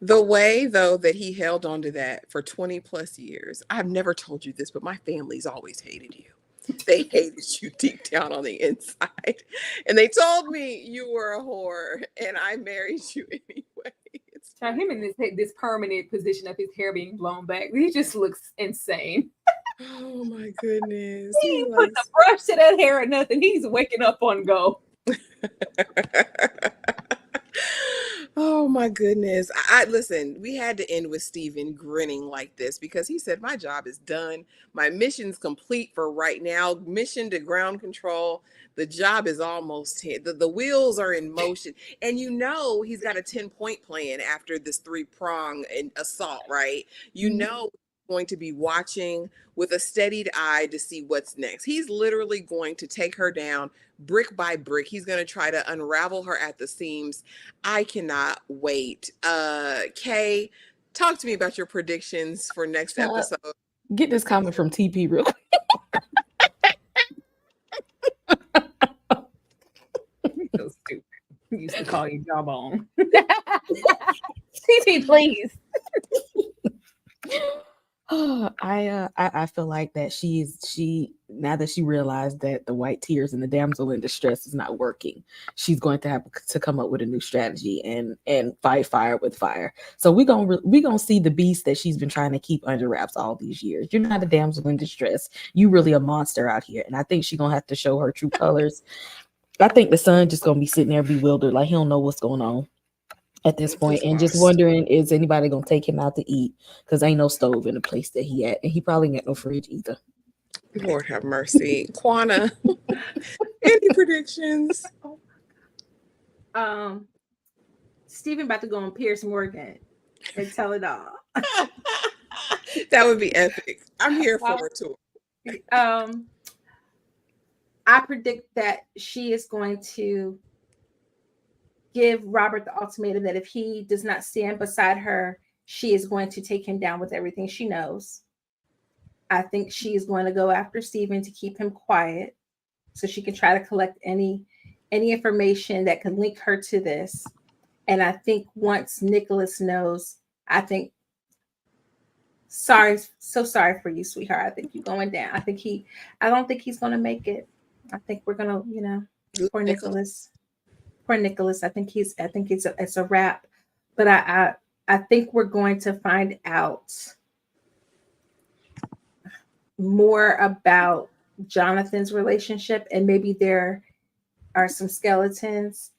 the way though that he held on to that for 20 plus years. I've never told you this, but my family's always hated you. They hated you deep down on the inside. And they told me you were a whore and I married you anyway. Try him in this permanent position of his hair being blown back. He just looks insane. Oh my goodness. He ain't put the brush to that hair or nothing. He's waking up on go. Oh my goodness. I listen, we had to end with Steven grinning like this because he said, my job is done. My mission's complete for right now. Mission to ground control. The job is almost here. The wheels are in motion. And you know he's got a 10-point plan after this 3-prong assault, right? You know he's going to be watching with a steadied eye to see what's next. He's literally going to take her down brick by brick. He's going to try to unravel her at the seams. I cannot wait. Kay, talk to me about your predictions for next episode. Get this comment from TP real quick. So stupid. He used to call you jawbone. TP, please. I feel like that she now that she realized that the white tears and the damsel in distress is not working, she's going to have to come up with a new strategy and fight fire with fire. So we're gonna see the beast that she's been trying to keep under wraps all these years. You're not a damsel in distress. You really a monster out here, and I think she's gonna have to show her true colors. I think the son just gonna be sitting there bewildered, like he don't know what's going on at this point, and just wondering, is anybody gonna take him out to eat? Because ain't no stove in the place that he at, and he probably ain't got no fridge either. Lord have mercy. Quana, any predictions? Steven about to go on Piers Morgan and tell it all. That would be epic. I'm here for it too. I predict that she is going to give Robert the ultimatum that if he does not stand beside her, she is going to take him down with everything she knows. I think she is going to go after Steven to keep him quiet so she can try to collect any information that can link her to this. And I think once Nicholas knows, so sorry for you, sweetheart. I think you're going down. I don't think he's going to make it. I think we're going to, poor Nicholas. Poor Nicholas. I think it's a wrap. But I think we're going to find out more about Jonathan's relationship, and maybe there are some skeletons.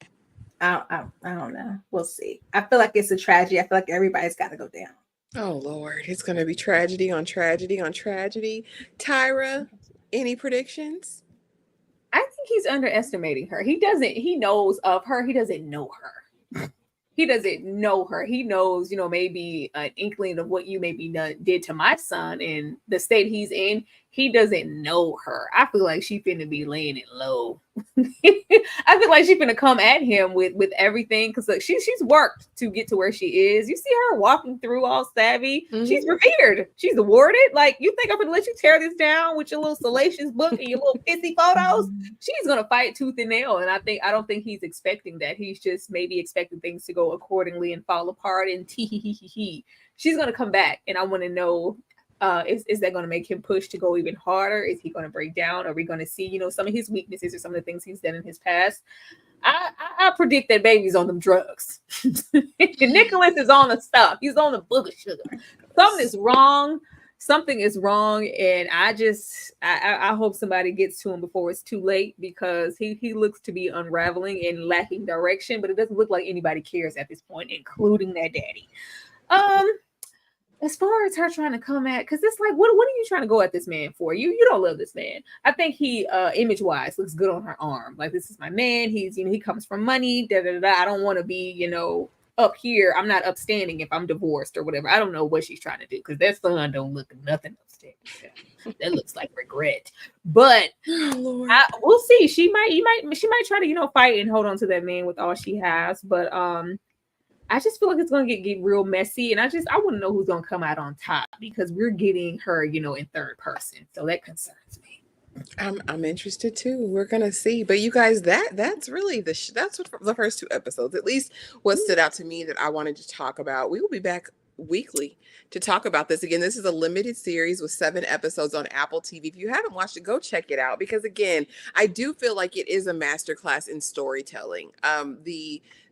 I don't know. We'll see. I feel like it's a tragedy. I feel like everybody's got to go down. Oh Lord, it's going to be tragedy on tragedy on tragedy. Tyra, any predictions? I think he's underestimating her. He knows of her. He doesn't know her. He doesn't know her. He knows, maybe an inkling of what you maybe did to my son in the state he's in. he doesn't know her. I feel like she finna be laying it low. I feel like she finna come at him with everything, because like, she's worked to get to where she is. You see her walking through all savvy. She's revered. She's awarded. Like, you think I'm gonna let you tear this down with your little salacious book and your little pissy photos? She's gonna fight tooth and nail. And I don't think he's expecting that. He's just maybe expecting things to go accordingly and fall apart and tee. She's gonna come back, and I want to know. Is that going to make him push to go even harder? Is he going to break down? Are we going to see, some of his weaknesses or some of the things he's done in his past? I predict that baby's on them drugs. Nicholas is on the stuff. He's on the booger sugar. Something is wrong. Something is wrong. And I hope somebody gets to him before it's too late, because he looks to be unraveling and lacking direction, but it doesn't look like anybody cares at this point, including that daddy. As far as her trying to come at, because it's like, what are you trying to go at this man for? You don't love this man. I think he, image-wise, looks good on her arm. Like, this is my man. He's, he comes from money. I don't want to be, up here. I'm not upstanding if I'm divorced or whatever. I don't know what she's trying to do, because that son don't look nothing upstanding. That looks like regret. But we'll see. She might try to, fight and hold on to that man with all she has. But I just feel like it's going to get real messy. And I want to know who's going to come out on top, because we're getting her, in third person. So that concerns me. I'm interested too. We're going to see. But you guys, that's really that's what the first 2 episodes, at least what stood out to me that I wanted to talk about. We will be back weekly to talk about this. Again, this is a limited series with 7 episodes on Apple TV. If you haven't watched it, go check it out, because again, I do feel like it is a masterclass in storytelling.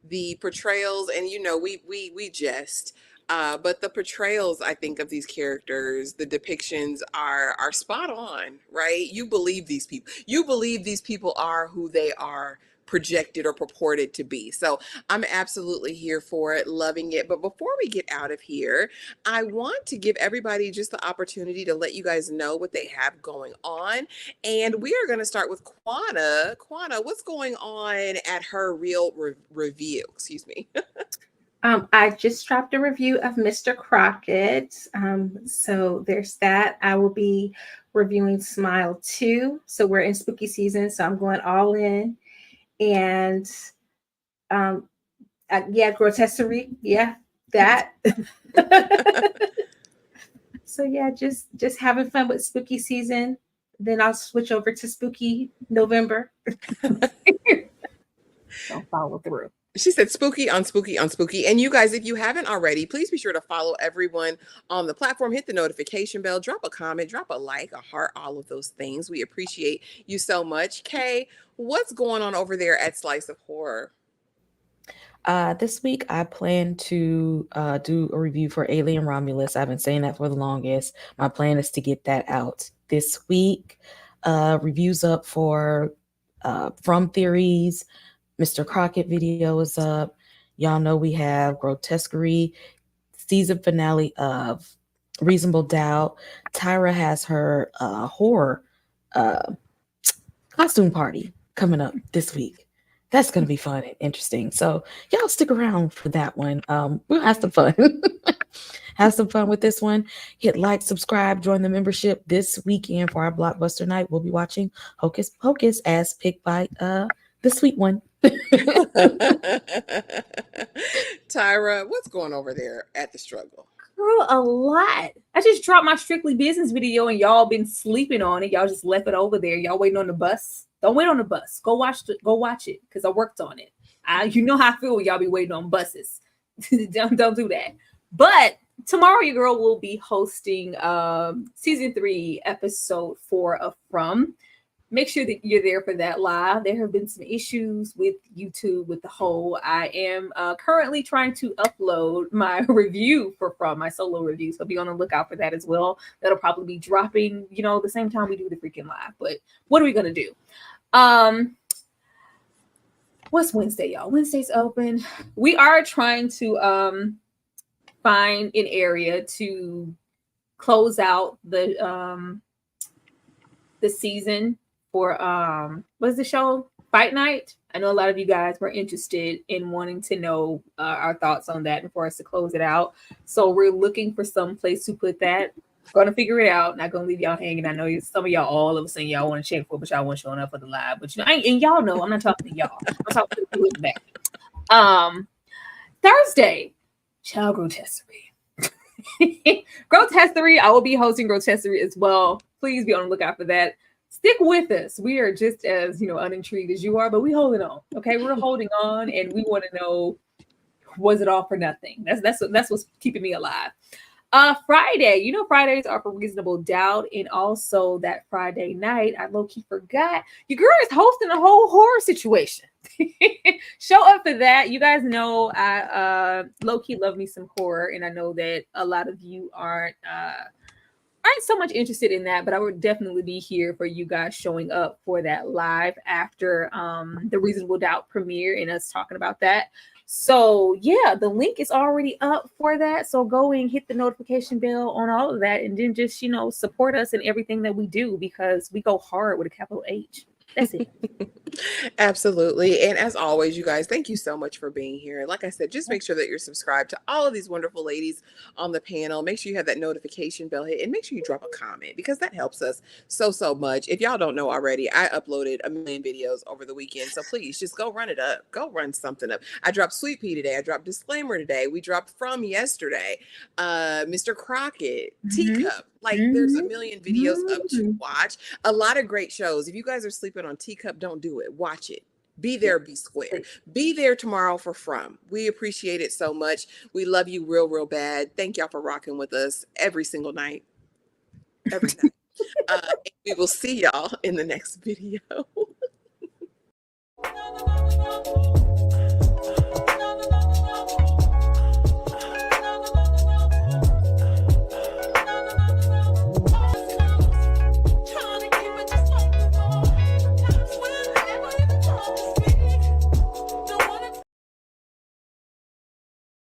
The portrayals, and we jest, but the portrayals, I think, of these characters, the depictions are spot on, right? You believe these people. You believe these people are who they are projected or purported to be. So I'm absolutely here for it, loving it. But before we get out of here, I want to give everybody just the opportunity to let you guys know what they have going on. And we are going to start with Quana. Quana, what's going on at her real review? Excuse me. I just dropped a review of Mr. Crockett. So there's that. I will be reviewing Smile 2. So we're in spooky season, so I'm going all in. And grotesquerie, that. So just having fun with spooky season. Then I'll switch over to spooky November. Don't follow through. She said spooky on spooky on spooky. And you guys, if you haven't already, please be sure to follow everyone on the platform. Hit the notification bell, drop a comment, drop a like, a heart, all of those things. We appreciate you so much. Kay, what's going on over there at Slice of Horror? This week, I plan to do a review for Alien Romulus. I've been saying that for the longest. My plan is to get that out this week. Reviews up for From Theories. Mr. Crockett video is up. Y'all know we have Grotesquerie, season finale of Reasonable Doubt. Tyra has her horror costume party coming up this week. That's going to be fun and interesting. So y'all stick around for that one. We'll have some fun. Have some fun with this one. Hit like, subscribe, join the membership this weekend for our blockbuster night. We'll be watching Hocus Pocus as picked by the sweet one. Tyra, what's going over there at the struggle? Girl, a lot. I just dropped my Strictly Business video and y'all been sleeping on it. Y'all just left it over there. Y'all waiting on the bus. Don't wait on the bus. Go watch it, because I worked on it. You know how I feel when y'all be waiting on buses. don't do that. But tomorrow your girl will be hosting season 3 episode 4 of From. Make sure that you're there for that live. There have been some issues with YouTube with the whole. I am currently trying to upload my review for From, my solo review. So be on the lookout for that as well. That'll probably be dropping, the same time we do the freaking live. But what are we going to do? What's Wednesday, y'all? Wednesday's open. We are trying to find an area to close out the season for what's the show? Fight Night. I know a lot of you guys were interested in wanting to know our thoughts on that and for us to close it out. So we're looking for some place to put that. Gonna figure it out. Not gonna leave y'all hanging. I know some of y'all all of a sudden y'all want to check for, but y'all weren't showing up for the live. But and y'all know I'm not talking to y'all. I'm talking to the people in the back. Thursday, child grotessery. Grotessery. I will be hosting grotessery as well. Please be on the lookout for that. Stick with us. We are just as unintrigued as you are, but we holding on. Okay, we're holding on, and we want to know, was it all for nothing? That's what's keeping me alive. Friday, Fridays are for Reasonable Doubt, and also that Friday night, I low-key forgot, your girl is hosting a whole horror situation. Show up for that. You guys know I low-key love me some horror, and I know that a lot of you aren't so much interested in that, but I would definitely be here for you guys showing up for that live after the Reasonable Doubt premiere and us talking about that. So yeah, the link is already up for that. So go and hit the notification bell on all of that, and then just support us in everything that we do, because we go hard with a capital H. That's it. Absolutely. And as always, you guys, thank you so much for being here. Like I said, just make sure that you're subscribed to all of these wonderful ladies on the panel. Make sure you have that notification bell hit, and make sure you drop a comment, because that helps us so much. If y'all don't know already, I uploaded a million videos over the weekend. So please just go run it up. Go run something up. I dropped Sweet Pea today. I dropped Disclaimer today. We dropped From yesterday. Mr. Crockett, Teacup. Like there's a million videos up to watch. A lot of great shows. If you guys are sleeping on Teacup, don't do it. Watch it. Be there, be square. Be there tomorrow for From. We appreciate it so much. We love you real bad. Thank y'all for rocking with us every single night. Every night. We will see y'all in the next video.